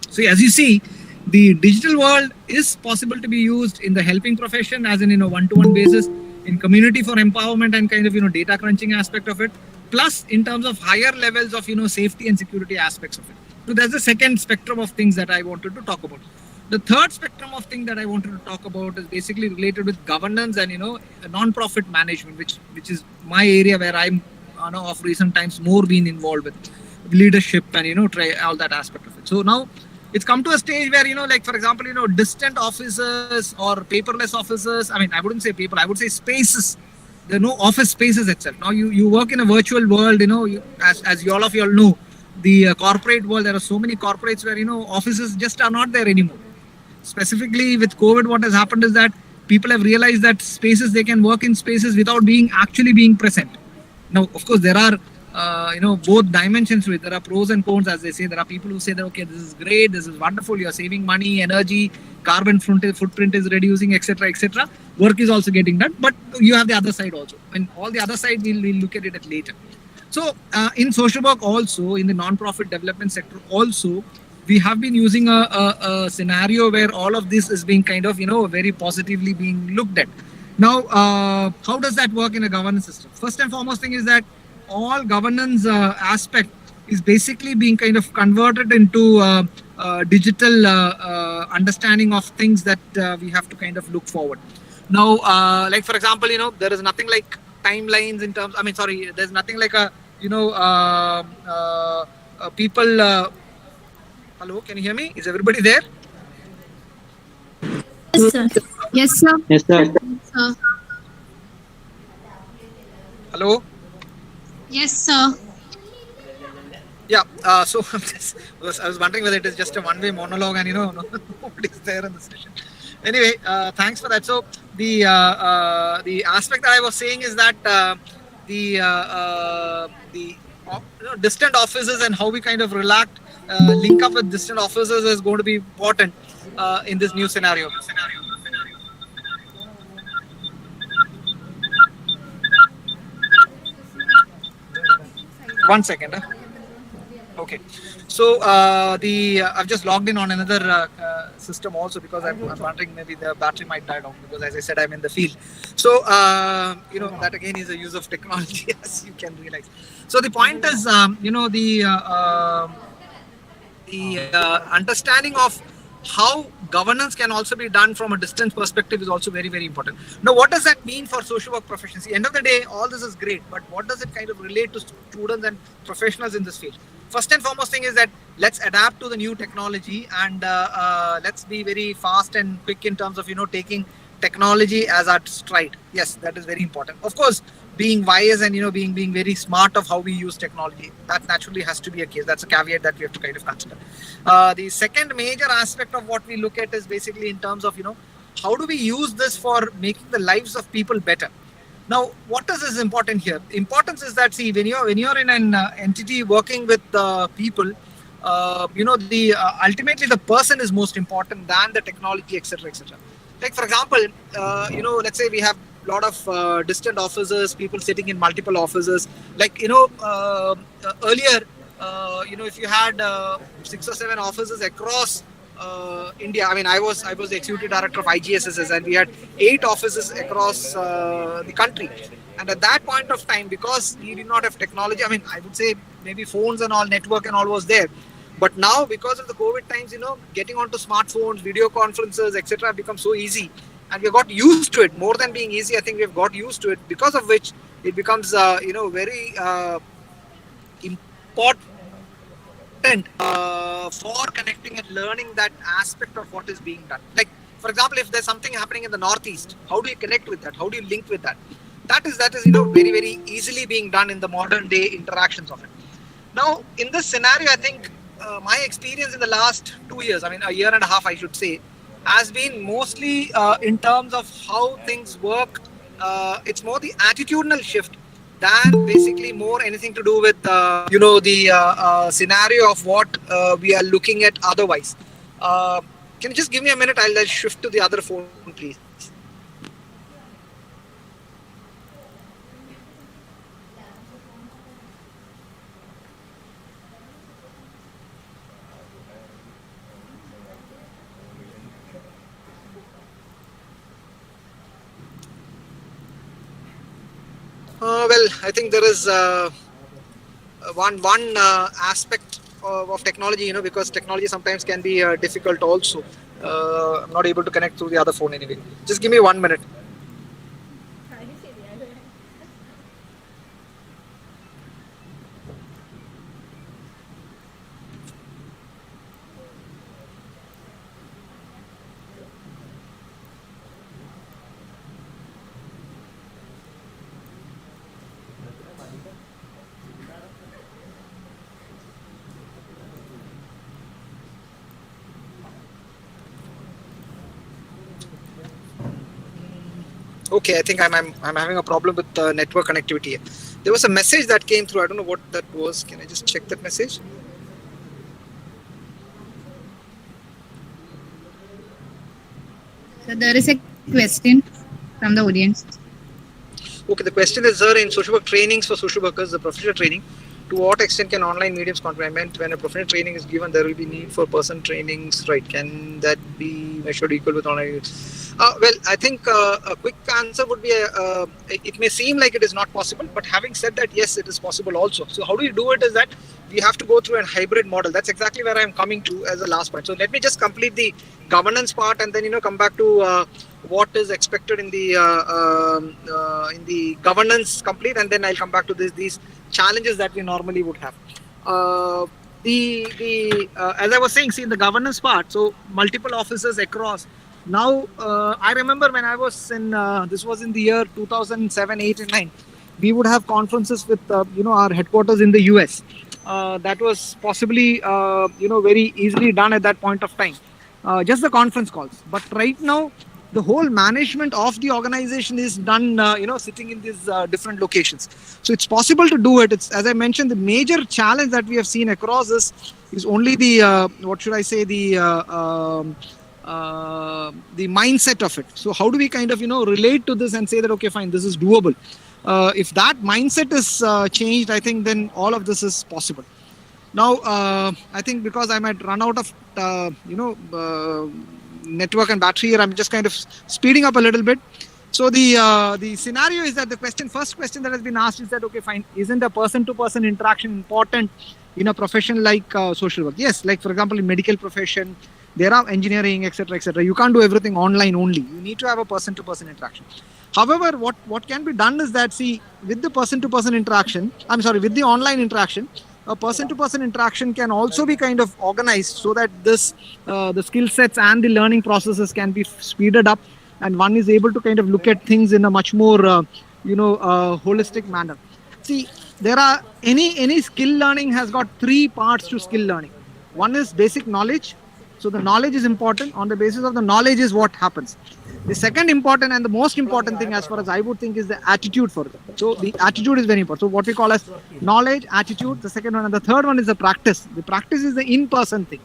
So as you see, the digital world is possible to be used in the helping profession, as in one-to-one basis, in community for empowerment and kind of data crunching aspect of it, plus in terms of higher levels of safety and security aspects of it. So that's the second spectrum of things that I wanted to talk about. The third spectrum of thing that I wanted to talk about is basically related with governance and non-profit management, which is my area where I'm of recent times more been involved with leadership and try all that aspect of it. So now it's come to a stage where like for example distant offices or paperless offices. I mean, I wouldn't say paper, I would say spaces. There are no office spaces itself. Now you work in a virtual world. As all of you all know, the corporate world, there are so many corporates where offices just are not there anymore. Specifically with COVID, what has happened is that people have realized that spaces, they can work in spaces without actually being present. Now, of course, there are both dimensions to it. There are pros and cons, as they say. There are people who say that, okay, this is great, this is wonderful, you're saving money, energy, carbon footprint is reducing, etc., etc. Work is also getting done, but you have the other side also. And all the other side, we'll look at it later. So in social work also, in the non-profit development sector also, we have been using a scenario where all of this is being kind of, very positively being looked at. Now, how does that work in a governance system? First and foremost thing is that all governance aspect is basically being kind of converted into digital understanding of things that we have to kind of look forward. Now, like for example, there is nothing like timelines in terms, there's nothing like a, people, hello, can you hear me? Is everybody there? Yes, sir. Yes, sir. Yes, sir. Hello? Yes, sir. Yeah, so I was wondering whether it is just a one-way monologue and nobody's there in the session. Anyway, thanks for that. So the aspect that I was saying is that the distant offices and how we kind of link up with distant offices is going to be important in this new scenario. One second. Okay. So I've just logged in on another system also because I'm wondering maybe the battery might die down because as I said, I'm in the field. So that again is a use of technology as you can realize. So the point is the understanding of how governance can also be done from a distance perspective is also very, very important. Now, what does that mean for social work professions? End of the day, all this is great, but what does it kind of relate to students and professionals in this field? First and foremost thing is that let's adapt to the new technology and let's be very fast and quick in terms of, taking technology as our stride. Yes, that is very important. Of course, being wise and, being very smart of how we use technology. That naturally has to be a case. That's a caveat that we have to kind of consider. The second major aspect of what we look at is basically in terms of, how do we use this for making the lives of people better? Now, what is important here? Importance is that, see, when you're in an entity working with people, ultimately the person is most important than the technology, etc., etc. Like, for example, let's say we have a lot of distant offices, people sitting in multiple offices. Like, earlier, if you had 6 or 7 offices across India. I mean, I was the executive director of IGSSS, and we had 8 offices across the country. And at that point of time, because we did not have technology, I mean, I would say maybe phones and all, network and all was there. But now, because of the COVID times, getting onto smartphones, video conferences, etc., have become so easy, and we got used to it. More than being easy, I think we've got used to it. Because of which, it becomes very important for connecting and learning that aspect of what is being done. Like, for example, if there's something happening in the Northeast, how do you connect with that? How do you link with that? That is very, very easily being done in the modern day interactions of it. Now, in this scenario, I think my experience in the last 2 years, a year and a half, I should say, has been mostly in terms of how things work. It's more the attitudinal shift than basically more anything to do with the scenario of what we are looking at otherwise. Can you just give me a minute? I'll shift to the other phone, please. Well, I think there is one aspect of technology, because technology sometimes can be difficult also. I'm not able to connect through the other phone anyway. Just give me 1 minute. Okay, I think I'm having a problem with network connectivity here. There was a message that came through. I don't know what that was. Can I just check that message? So there is a question from the audience. Okay, the question is, sir, in social work trainings for social workers, the professional training, to what extent can online mediums complement? When a professional training is given, there will be need for person trainings, right? Can that be measured equal with online? Well, I think a quick answer would be, it may seem like it is not possible, but having said that, yes, it is possible also. So how do you do it is that we have to go through a hybrid model. That's exactly where I'm coming to as a last point. So let me just complete the governance part and then, come back to what is expected in the governance complete, and then I'll come back to these challenges that we normally would have. As I was saying, see, in the governance part, so multiple offices across. Now, I remember when I was in, this was in the year 2007, 8 and 9, we would have conferences with, our headquarters in the US. That was possibly, very easily done at that point of time. Just the conference calls. But right now, the whole management of the organization is done, sitting in these different locations. So it's possible to do it. It's, as I mentioned, the major challenge that we have seen across this is only the, the mindset of it. So how do we kind of, relate to this and say that, okay, fine, this is doable. If that mindset is changed, I think then all of this is possible. Now, I think because I might run out of, network and battery here, I'm just kind of speeding up a little bit. So the scenario is that first question that has been asked is that, okay, fine, isn't a person-to-person interaction important in a profession like social work? Yes, like for example, in medical profession, there are engineering, etc., etc. You can't do everything online only. You need to have a person-to-person interaction. However, what can be done is that, see, with the person-to-person interaction, with the online interaction, a person-to-person interaction can also be kind of organized so that this, the skill sets and the learning processes can be speeded up, and one is able to kind of look at things in a much more, holistic manner. See, there are any skill learning has got 3 parts to skill learning. One is basic knowledge. So the knowledge is important. On the basis of the knowledge is what happens. The second important and the most important thing, as far as I would think, is the attitude for it. So the attitude is very important. So what we call as knowledge, attitude, the second one, and the third one is the practice. The practice is the in-person thing.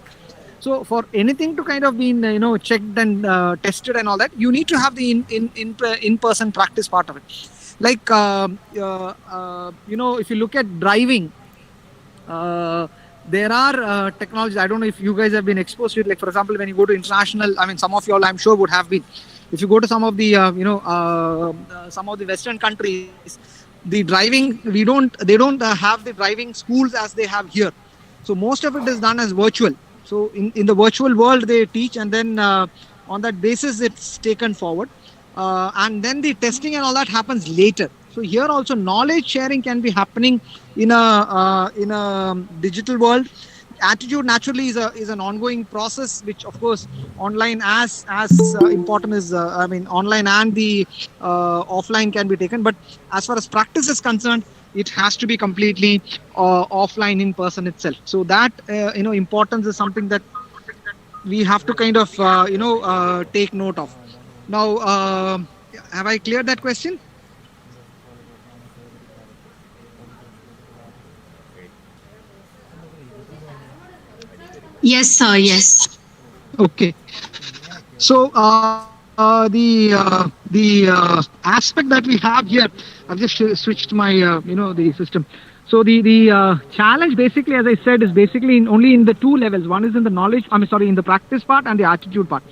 So for anything to kind of be, checked and tested and all that, you need to have the in-person practice part of it. Like, if you look at driving, there are technologies. I don't know if you guys have been exposed to it. Like, for example, when you go to international, some of you all, I'm sure, would have been. If you go to some of the, some of the Western countries, the driving, they don't have the driving schools as they have here. So most of it is done as virtual. So in the virtual world, they teach, and then on that basis, it's taken forward. And then the testing and all that happens later. So here also knowledge sharing can be happening in a digital world. Attitude naturally is an ongoing process, which of course online as important is online and the offline can be taken. But as far as practice is concerned, it has to be completely offline, in person itself. So that importance is something that we have to kind of take note of. Now, have I cleared that question? Yes, sir. Yes. Okay. So the aspect that we have here, I've just switched my the system. So the challenge basically, as I said, is basically only in the two levels. One is in the knowledge. In the practice part and the attitude part.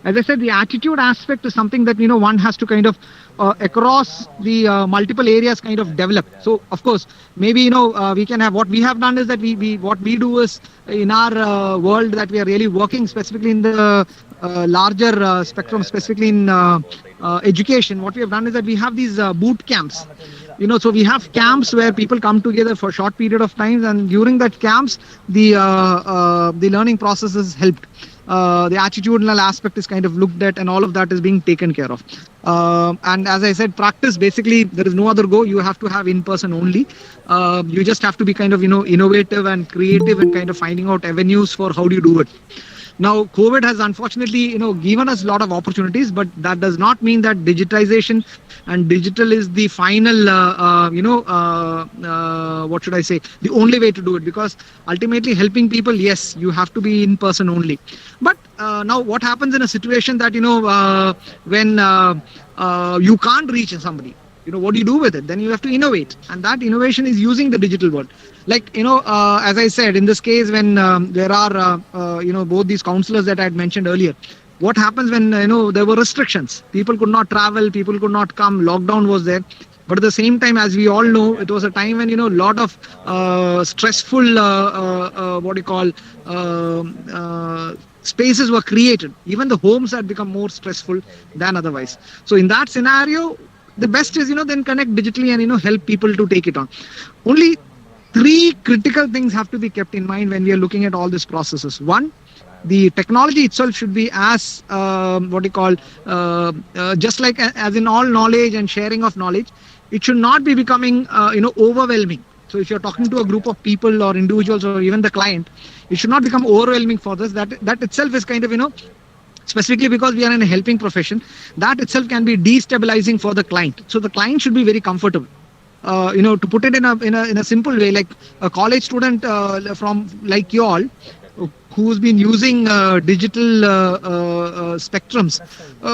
As I said, the attitude aspect is something that one has to kind of across the multiple areas kind of develop. So of course, maybe we can have, what we have done is that what we do is in our world that we are really working specifically in the larger spectrum, specifically in education. What we have done is that we have these boot camps. So we have camps where people come together for a short period of time, and during that camps, the learning process is helped. The attitudinal aspect is kind of looked at, and all of that is being taken care of. And as I said, practice, basically there is no other go. You have to have in person only. You just have to be kind of innovative and creative and kind of finding out avenues for how do you do it. Now, COVID has unfortunately, given us a lot of opportunities, but that does not mean that digitization and digital is the final, what should I say, the only way to do it. Because ultimately helping people, yes, you have to be in person only. But now what happens in a situation that, when you can't reach somebody? What do you do with it? Then you have to innovate, and that innovation is using the digital world. Like as I said, in this case, when there are both these counselors that I had mentioned earlier, what happens when there were restrictions? People could not travel, people could not come, lockdown was there. But at the same time, as we all know, it was a time when a lot of stressful spaces were created. Even the homes had become more stressful than otherwise. So in that scenario, the best is then connect digitally and help people to take it on. Only three critical things have to be kept in mind when we are looking at all these processes. One, the technology itself should be as just like as in all knowledge and sharing of knowledge, it should not be becoming overwhelming. So if you're talking to a group of people or individuals or even the client, it should not become overwhelming for this. That itself is kind of specifically because we are in a helping profession, that itself can be destabilizing for the client. So the client should be very comfortable. To put it in a simple way, like a college student from like you all, who's been using digital spectrums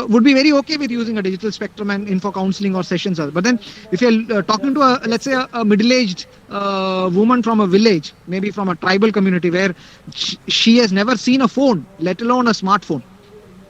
would be very okay with using a digital spectrum and info counseling or sessions. But then if you're talking to let's say a middle-aged woman from a village, maybe from a tribal community where she has never seen a phone, let alone a smartphone.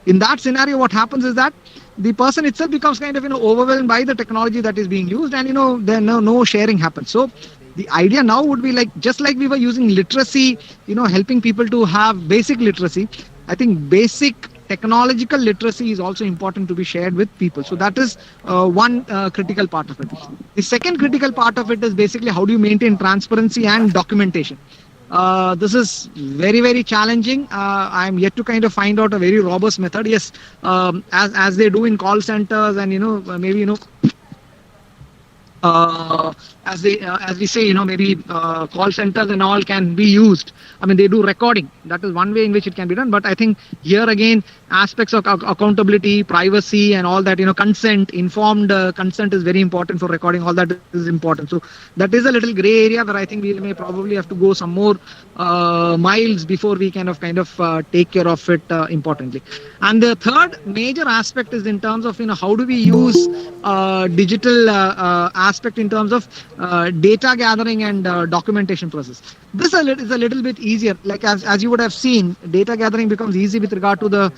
In that scenario, what happens is that the person itself becomes kind of overwhelmed by the technology that is being used, and then no sharing happens. So the idea now would be like, just like we were using literacy, helping people to have basic literacy, I think basic technological literacy is also important to be shared with people. So that is one critical part of it. The second critical part of it is basically how do you maintain transparency and documentation. This is very, very challenging. I'm yet to kind of find out a very robust method. Yes, as they do in call centers, and maybe as we say, maybe call centers and all can be used. I mean, they do recording. That is one way in which it can be done. But I think here again, aspects of accountability, privacy, and all that, consent, informed consent is very important for recording. All that is important. So that is a little gray area where I think we may probably have to go some more miles before we kind of take care of it importantly. And the third major aspect is in terms of how do we use digital aspect in terms of data gathering and documentation process. This is a little bit easier. Like as you would have seen, data gathering becomes easy with regard to the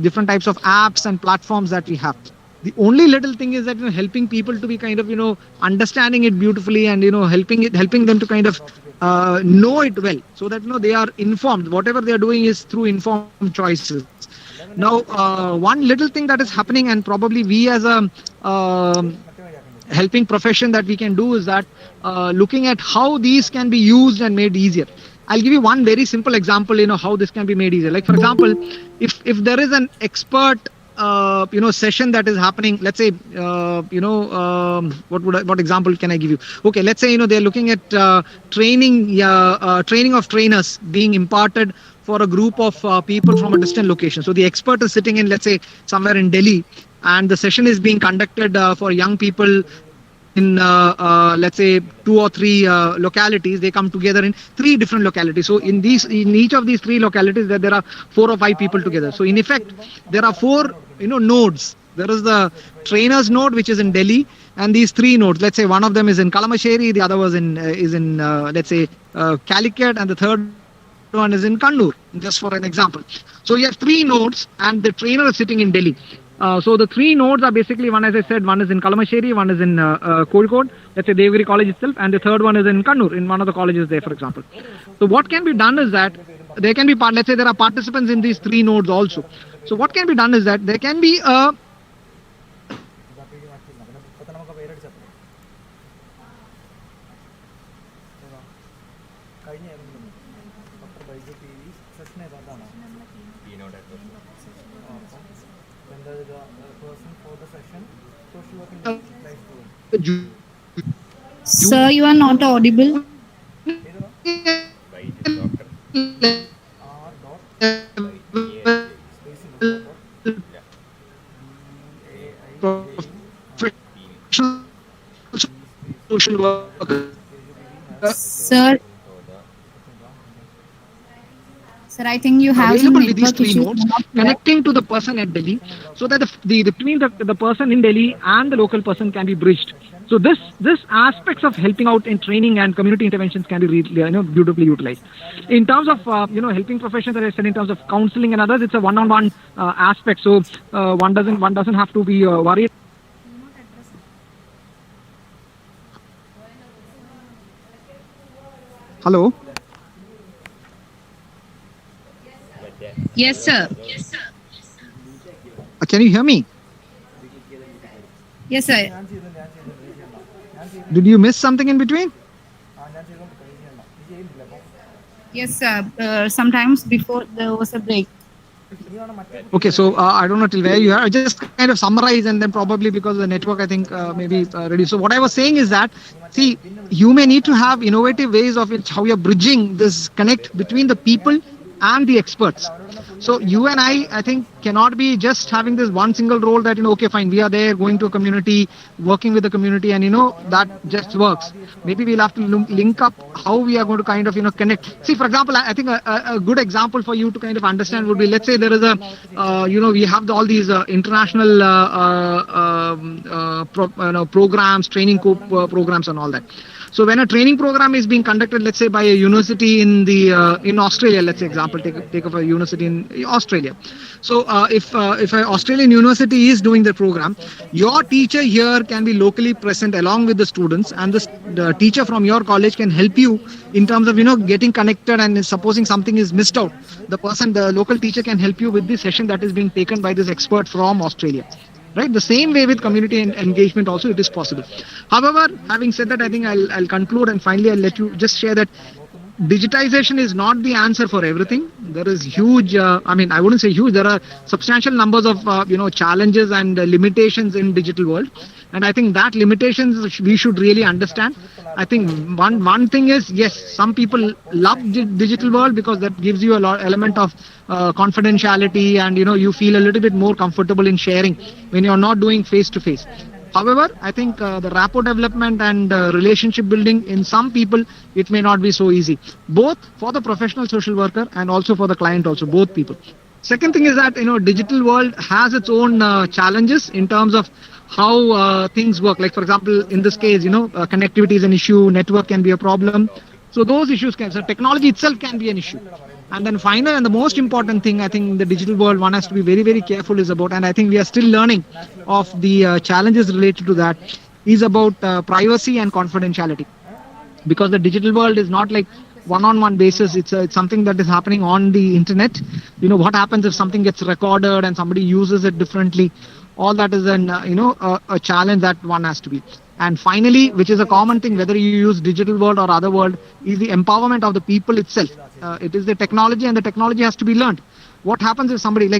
different types of apps and platforms that we have. The only little thing is that helping people to be kind of understanding it beautifully, and helping them to kind of know it well, so that they are informed. Whatever they are doing is through informed choices. Now, one little thing that is happening, and probably we as a helping profession that we can do, is that looking at how these can be used and made easier. I'll give you one very simple example, how this can be made easier. Like, for example, if there is an expert session that is happening, let's say, what example can I give you? Okay, let's say, they're looking at training of trainers being imparted for a group of people from a distant location. So the expert is sitting in, let's say, somewhere in Delhi, and the session is being conducted for young people in let's say 2 or 3 localities. They come together in 3 different localities. So in each of these 3 localities, there are 4 or 5 people together. So in effect, there are 4 nodes. There is the trainers node, which is in Delhi, and these 3 nodes. Let's say one of them is in Kalamassery, the other was is in let's say Calicut, and the third one is in Kannur, just for an example. So you have 3 nodes, and the trainer is sitting in Delhi. So the 3 nodes are basically, one, as I said, one is in Kalamassery, one is in Kozhikode, let's say Devagiri College itself, and the third one is in Kannur, in one of the colleges there, for example. So what can be done is that there can be, let's say there are participants in these 3 nodes also. So what can be done is that there can be a Sir, you are not audible. social worker. Sir, I think you have Available some with these network 3 issues. nodes, connecting to the person at Delhi, so that between the person in Delhi and the local person can be bridged. So this aspects of helping out in training and community interventions can be beautifully utilized. In terms of helping professions, as I said, in terms of counseling and others, it's a one-on-one aspect. So one doesn't have to be worried. Hello. Yes, sir. Can you hear me? Yes, sir. Did you miss something in between? Yes, sir. Sometimes before there was a break. Okay, so I don't know till where you are. I just kind of summarize, and then probably because of the network, I think maybe ready. So what I was saying is that, see, you may need to have innovative ways of how you're bridging this connect between the people and the experts. So you and I think, cannot be just having this one single role that, okay, fine, we are there going to a community, working with the community, and that just works. Maybe we'll have to link up how we are going to kind of, connect. See, for example, I think a good example for you to kind of understand would be, let's say there is a, we have all these international programs, training programs and all that. So when a training program is being conducted, let's say by a university in Australia, let's say example, take of a university in Australia. So if an Australian university is doing the program, your teacher here can be locally present along with the students, and the teacher from your college can help you in terms of getting connected, and supposing something is missed out, the local teacher can help you with the session that is being taken by this expert from Australia. Right, the same way with community engagement also it is possible. However, having said that, I think I'll conclude, and finally I'll let you just share that digitization is not the answer for everything. There is huge, I wouldn't say huge, there are substantial numbers of challenges and limitations in digital world, and I think that limitations we should really understand. I think one thing is, yes, some people love digital world because that gives you a lot element of confidentiality, and you feel a little bit more comfortable in sharing when you're not doing face to face. However, I think the rapport development and relationship building in some people, it may not be so easy, both for the professional social worker and also for the client also, both people. Second thing is that, digital world has its own challenges in terms of how things work. Like, for example, in this case, connectivity is an issue, network can be a problem. So those issues so technology itself can be an issue. And then final and the most important thing, I think, in the digital world, one has to be very, very careful is about, and I think we are still learning of the challenges related to that, is about privacy and confidentiality. because the digital world is not like one-on-one basis. It's something that is happening on the internet. What happens if something gets recorded and somebody uses it differently? All that is a challenge that one has to be. And finally, which is a common thing, whether you use digital world or other world, is the empowerment of the people itself. It is the technology, and the technology has to be learned. What happens if somebody I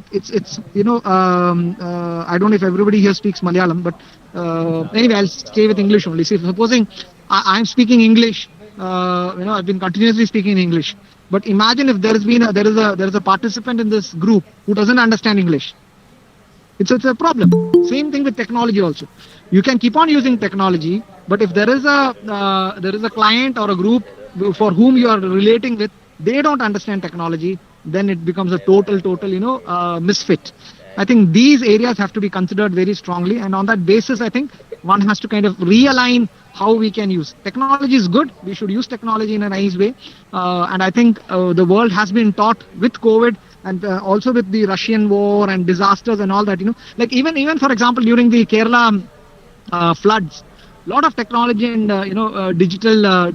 don't know if everybody here speaks Malayalam, but anyway, I'll stay with English only. See, supposing I'm speaking English, I've been continuously speaking English. But imagine if there is a participant in this group who doesn't understand English. It's a problem. Same thing with technology also. You can keep on using technology, but if there is a client or a group for whom you are relating with, they don't understand technology, then it becomes a total misfit. I think these areas have to be considered very strongly, and on that basis, I think one has to kind of realign how we can use technology. Is good. We should use technology in a nice way, and I think the world has been taught with COVID and also with the Russian war and disasters and all that. Like even for example during the Kerala floods, a lot of technology and digital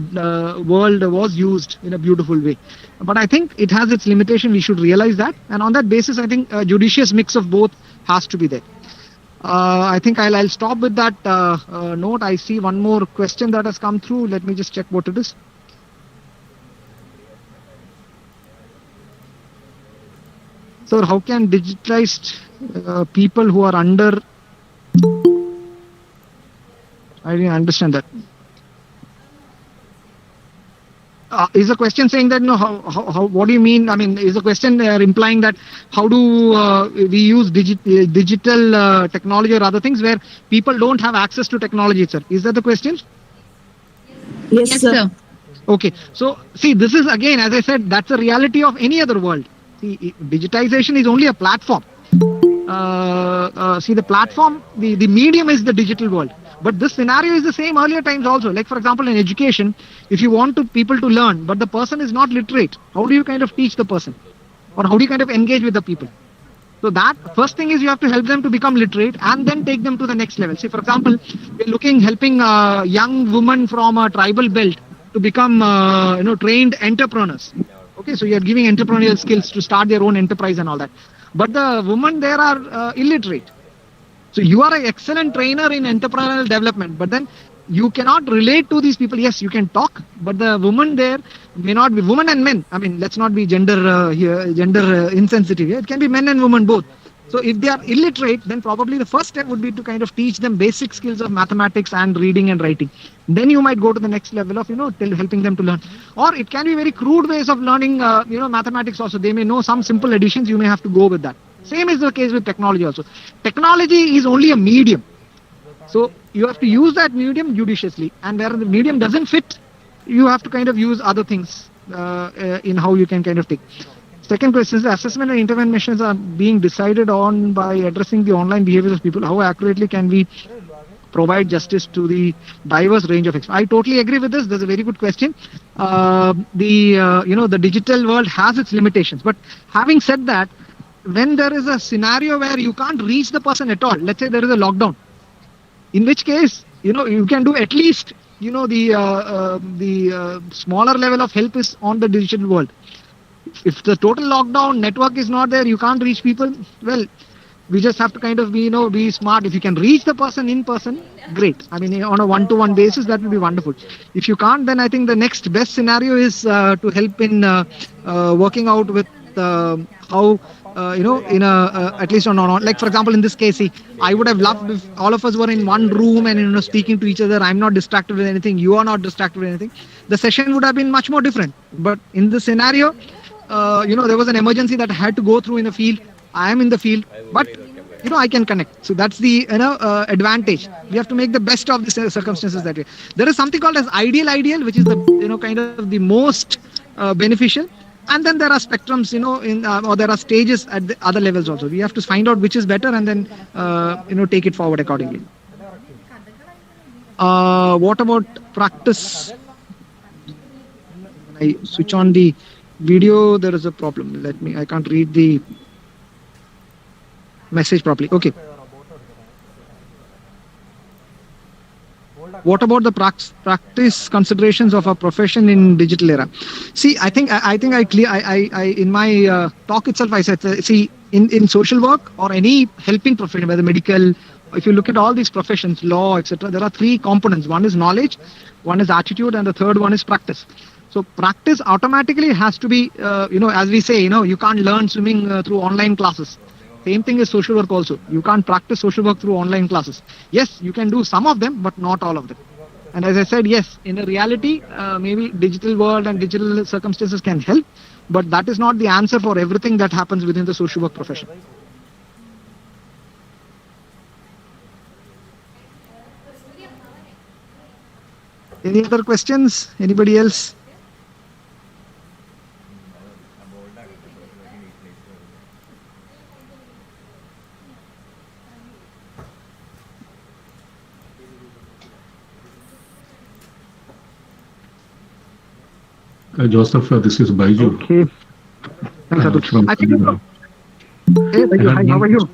world was used in a beautiful way. But I think it has its limitation. We should realize that, and on that basis, I think a judicious mix of both has to be there. I think I'll stop with that note. I see one more question that has come through. Let me just check what it is. Sir, how can digitalized people who are under... I didn't understand that. Is the question saying that, how, what do you mean? I mean, is the question implying that how do we use digital technology or other things where people don't have access to technology, sir? Is that the question? Yes, sir. Okay. So, see, this is again, as I said, that's a reality of any other world. See, digitization is only a platform. See, the platform, the medium is the digital world. But this scenario is the same earlier times also. Like, for example, in education, if you want people to learn, but the person is not literate, how do you kind of teach the person? Or how do you kind of engage with the people? So that first thing is you have to help them to become literate and then take them to the next level. See, for example, we're helping young women from a tribal belt to become, trained entrepreneurs. Okay, so you're giving entrepreneurial skills to start their own enterprise and all that. But the women there are illiterate. So you are an excellent trainer in entrepreneurial development, but then you cannot relate to these people. Yes, you can talk, but the women there may not be women and men. I mean, let's not be gender insensitive. It can be men and women both. So if they are illiterate, then probably the first step would be to kind of teach them basic skills of mathematics and reading and writing. Then you might go to the next level of, helping them to learn. Or it can be very crude ways of learning, mathematics also. They may know some simple additions. You may have to go with that. Same is the case with technology also. Technology is only a medium. So you have to use that medium judiciously. And where the medium doesn't fit, you have to kind of use other things in how you can kind of take. Second question is, assessment and interventions are being decided on by addressing the online behaviors of people. How accurately can we provide justice to the diverse range of experts? I totally agree with this. That's a very good question. The digital world has its limitations. But having said that, when there is a scenario where you can't reach the person at all, let's say there is a lockdown, in which case, you can do at least, the smaller level of help is on the digital world. If the total lockdown network is not there, you can't reach people, well, we just have to kind of be smart. If you can reach the person in person, great. I mean, on a one-to-one basis, that will be wonderful. If you can't, then I think the next best scenario is to help in working out with how, at least on, like for example, in this case, I would have loved if all of us were in one room and, speaking to each other. I'm not distracted with anything. You are not distracted with anything. The session would have been much more different. But in this scenario, there was an emergency that I had to go through in the field. I am in the field, but, I can connect. So that's the, advantage. We have to make the best of the circumstances that way. There is something called as ideal, which is the, kind of the most beneficial. And then there are spectrums, or there are stages at the other levels also. We have to find out which is better and then, take it forward accordingly. What about practice? When I switch on the video, there is a problem. I can't read the message properly. Okay. what about the practice considerations of a profession in digital era? See, I think I in my talk itself I said, see, in social work or any helping profession, whether medical, if you look at all these professions, law, etc., there are three components. One is knowledge, one is attitude, and the third one is practice. So practice automatically has to be, as we say, you can't learn swimming through online classes. Same thing is social work also. You can't practice social work through online classes. Yes, you can do some of them, but not all of them. And as I said, yes, in a reality, maybe digital world and digital circumstances can help, but that is not the answer for everything that happens within the social work profession. Any other questions? Anybody else? Joseph, this is Baiju. Okay. I think hey, Baiju, hi, how are you?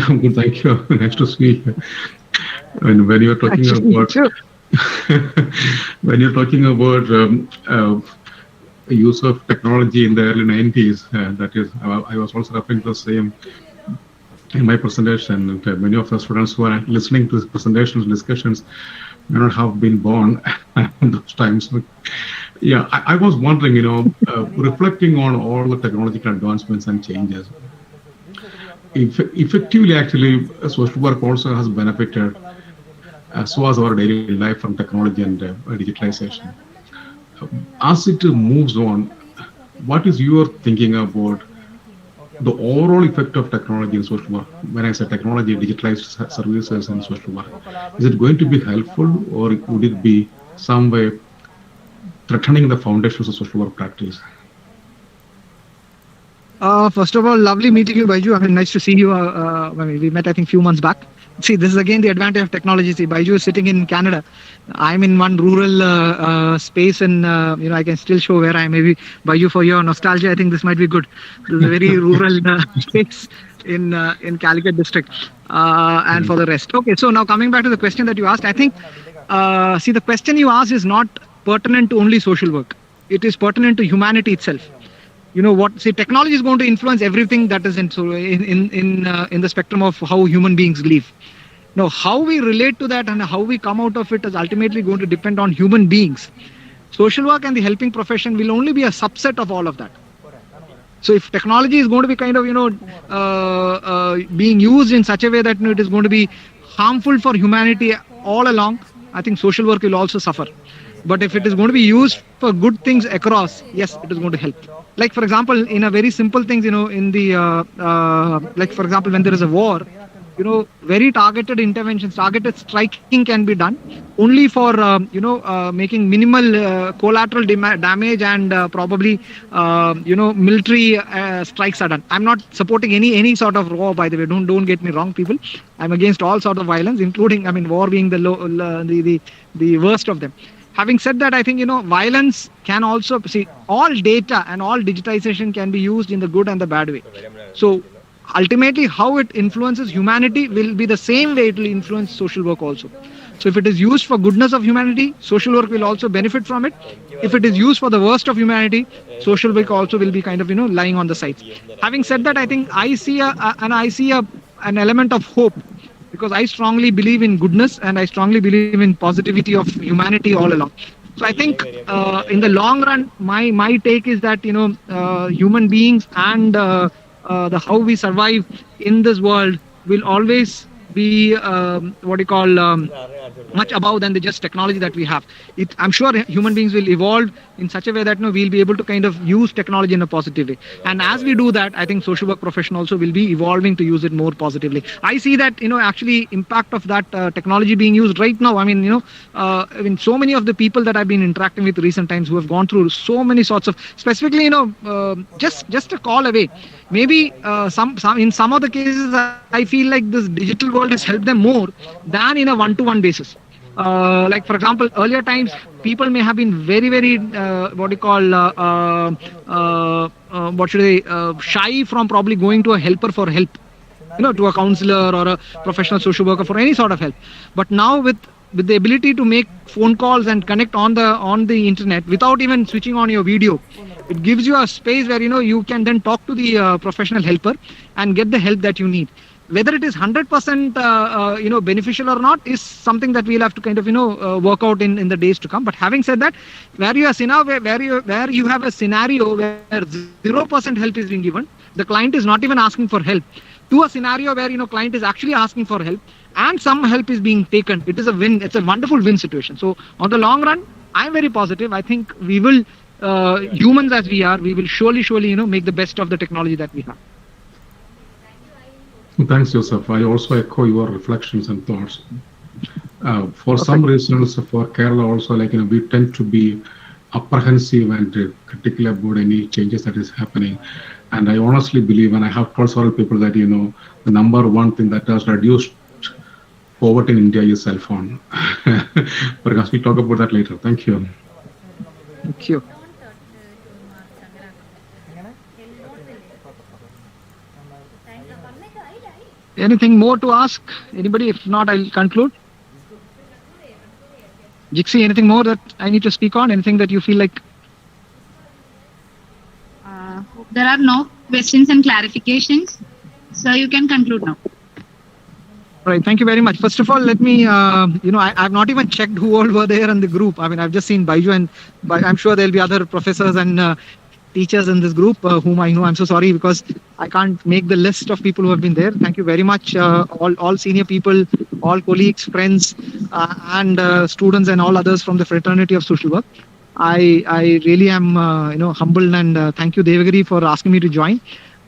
I'm good, thank you. Nice to see you. And when you're talking about when you're talking about use of technology in the early 90s, that is, I was also referring to the same in my presentation. And many of the students who are listening to presentations, discussions, may not have been born in those times. Yeah, I was wondering, reflecting on all the technological advancements and changes, if effectively, actually, social work also has benefited, so has our daily life from technology and digitalization. As it moves on, what is your thinking about the overall effect of technology in social work? When I say technology, digitalized services in social work, is it going to be helpful, or would it be some way threatening the foundations of social work practice? First of all, lovely meeting you, Baiju. I mean, nice to see you. We met, I think, a few months back. See, this is again the advantage of technology. See, Baiju is sitting in Canada. I'm in one rural space, and I can still show where I am. Maybe Baiju, for your nostalgia, I think this might be good. This is a very rural space in Calicut district, and for the rest. Okay, so now coming back to the question that you asked, I think, see, the question you asked is not pertinent to only social work. It is pertinent to humanity itself. See, technology is going to influence everything that is in the spectrum of how human beings live. Now, how we relate to that and how we come out of it is ultimately going to depend on human beings. Social work and the helping profession will only be a subset of all of that. So if technology is going to be kind of, being used in such a way that it is going to be harmful for humanity all along, I think social work will also suffer. But if it is going to be used for good things across, yes, it is going to help. Like, for example, in a very simple things, in the, like, for example, when there is a war, very targeted interventions, targeted striking can be done only for, making minimal collateral damage, and probably, military strikes are done. I'm not supporting any sort of war, by the way. Don't get me wrong, people. I'm against all sorts of violence, including, war being the worst of them. Having said that, I think, violence can also, see, all data and all digitization can be used in the good and the bad way. So ultimately, how it influences humanity will be the same way it will influence social work also. So if it is used for goodness of humanity, social work will also benefit from it. If it is used for the worst of humanity, social work also will be kind of, lying on the sides. Having said that, I think I see an element of hope, because I strongly believe in goodness and I strongly believe in positivity of humanity all along. So I think in the long run, my take is that, human beings and the how we survive in this world will always be much above than the just technology that we have. I'm sure human beings will evolve in such a way that we'll be able to kind of use technology in a positive way. And as we do that, I think social work profession also will be evolving to use it more positively. I see that actually impact of that technology being used right now. So many of the people that I've been interacting with recent times who have gone through so many sorts of, specifically just a call away. Maybe some in some of the cases, I feel like this digital world has helped them more than in a one-to-one basis. Like, for example, earlier times, people may have been very, very, shy from probably going to a helper for help, to a counselor or a professional social worker for any sort of help. But now with with the ability to make phone calls and connect on the internet without even switching on your video. It gives you a space where you can then talk to the professional helper and get the help that you need. Whether it is 100% beneficial or not is something that we'll have to kind of work out in the days to come. But having said that, where you have a scenario where 0% help is being given, the client is not even asking for help, to a scenario where client is actually asking for help and some help is being taken, it is a win. It's a wonderful win situation. So on the long run, I'm very positive. I think we will, humans as we are, we will surely make the best of the technology that we have. Thanks, Joseph. I also echo your reflections and thoughts. For some reasons, for Kerala also, we tend to be apprehensive and critical about any changes that is happening. And I honestly believe, and I have told several people that, the number one thing that has reduced poverty in India is cell phone. Because we talk about that later. Thank you. Thank you. Anything more to ask? Anybody? If not, I'll conclude. Jixi, anything more that I need to speak on? Anything that you feel like? There are no questions and clarifications, so you can conclude now. Right. Thank you very much. First of all, let me, I've not even checked who all were there in the group. I mean, I've just seen Baiju, and I'm sure there'll be other professors and teachers in this group whom I know. I'm so sorry because I can't make the list of people who have been there. Thank you very much, all senior people, all colleagues, friends, and students and all others from the fraternity of social work. I really am, humbled, and thank you, Devagiri, for asking me to join.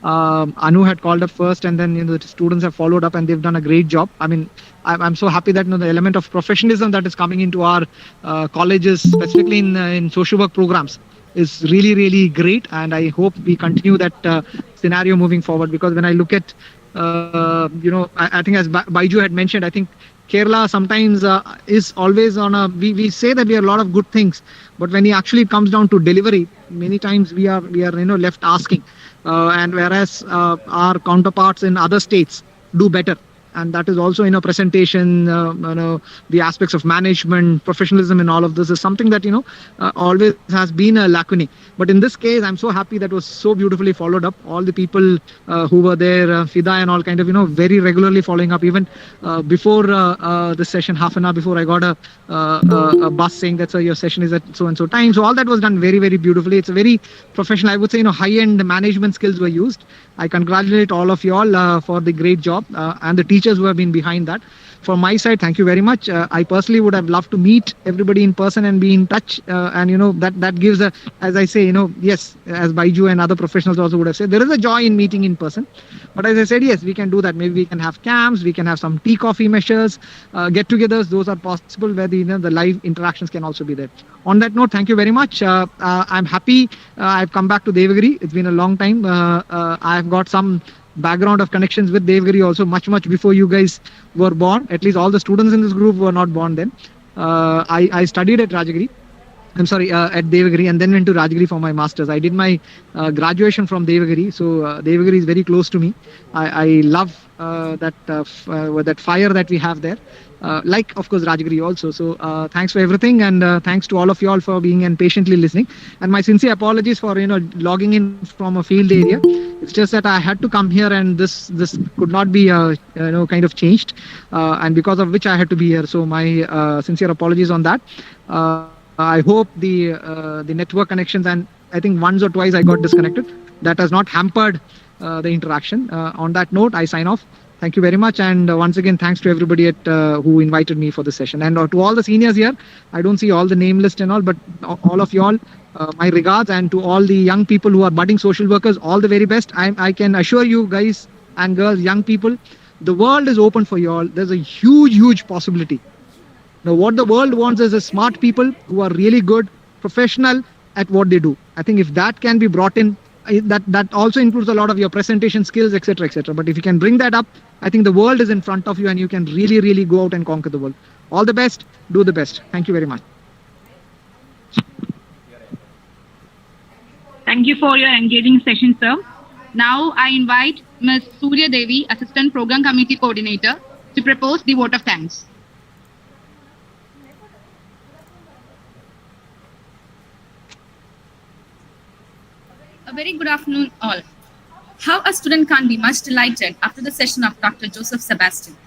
Anu had called up first, and then the students have followed up, and they've done a great job. I mean, I'm so happy that the element of professionalism that is coming into our colleges, specifically in social work programs, is really great, and I hope we continue that scenario moving forward. Because when I look at, I think as Baiju had mentioned, I think Kerala sometimes is always on a. We say that we are a lot of good things, but when it actually comes down to delivery, many times we are left asking. And whereas our counterparts in other states do better, and that is also presentation, the aspects of management, professionalism, and all of this is something that always has been a lacunae. But in this case, I'm so happy that was so beautifully followed up. All the people who were there, Fida and all, kind of very regularly following up. Even before the session, half an hour before, I got a bus saying that, sir, your session is at so and so time. So all that was done very beautifully. It's a very professional, I would say, high-end management skills were used. I congratulate all of you all for the great job and the teachers who have been behind that. From my side, thank you very much. I personally would have loved to meet everybody in person and be in touch. And that gives a, as I say, yes, as Baiju and other professionals also would have said, there is a joy in meeting in person. But as I said, yes, we can do that. Maybe we can have camps, we can have some tea coffee measures, get-togethers. Those are possible where the live interactions can also be there. On that note, thank you very much. I'm happy I've come back to Devagiri. It's been a long time. I've got some background of connections with Devagiri also much before you guys were born. At least all the students in this group were not born then. I studied at Rajagiri. I'm sorry, at Devagiri, and then went to Rajagiri for my masters. I did my graduation from Devagiri, so Devagiri is very close to me. I love that fire that we have there. Like, of course, Rajagiri also. So thanks for everything, and thanks to all of you all for being and patiently listening. And my sincere apologies for logging in from a field area. It's just that I had to come here, and this could not be kind of changed, and because of which I had to be here. So my sincere apologies on that. I hope the network connections, and I think once or twice I got disconnected, that has not hampered the interaction. On that note, I sign off. Thank you very much, and once again, thanks to everybody who invited me for the session, and to all the seniors here. I don't see all the name list and all, but all of you all, my regards, and to all the young people who are budding social workers, all the very best. I can assure you guys and girls, young people, the world is open for you all. There's a huge possibility. Now, what the world wants is smart people who are really good, professional at what they do. I think if that can be brought in, that also includes a lot of your presentation skills, etc. But if you can bring that up, I think the world is in front of you, and you can really go out and conquer the world. All the best. Do the best. Thank you very much. Thank you for your engaging session, sir. Now I invite Ms. Surya Devi, Assistant Program Committee Coordinator, to propose the vote of thanks. A very good afternoon, all. How a student can't be much delighted after the session of Dr. Joseph Sebastian.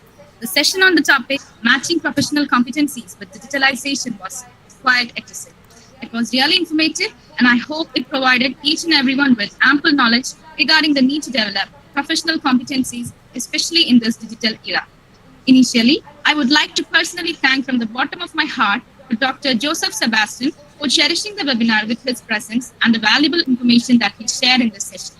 The session on the topic matching professional competencies with digitalization was quite excellent. It was really informative, and I hope it provided each and everyone with ample knowledge regarding the need to develop professional competencies, especially in this digital era. Initially, I would like to personally thank from the bottom of my heart to Dr. Joseph Sebastian for cherishing the webinar with his presence and the valuable information that he shared in this session.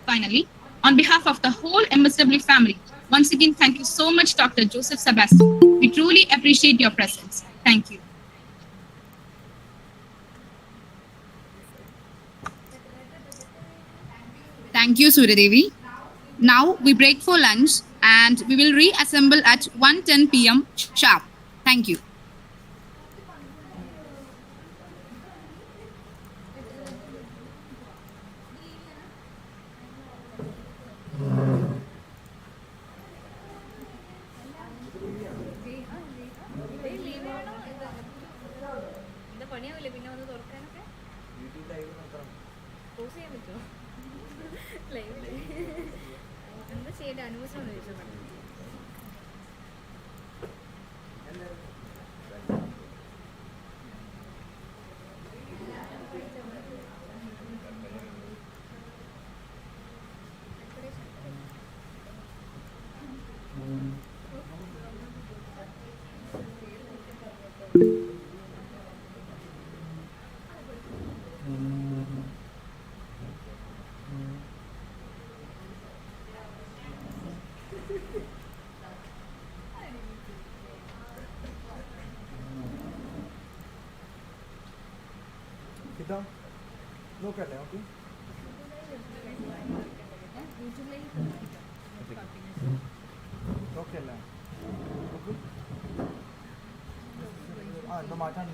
Finally, on behalf of the whole MSW family, once again, thank you so much, Dr. Joseph Sebastian. We truly appreciate your presence. Thank you. Thank you, Suryadevi. Now we break for lunch and we will reassemble at 1:10 p.m. sharp. Thank you. നോക്കല്ലേ okay okay അല്ലേ ആ എന്താ മാറ്റാൻ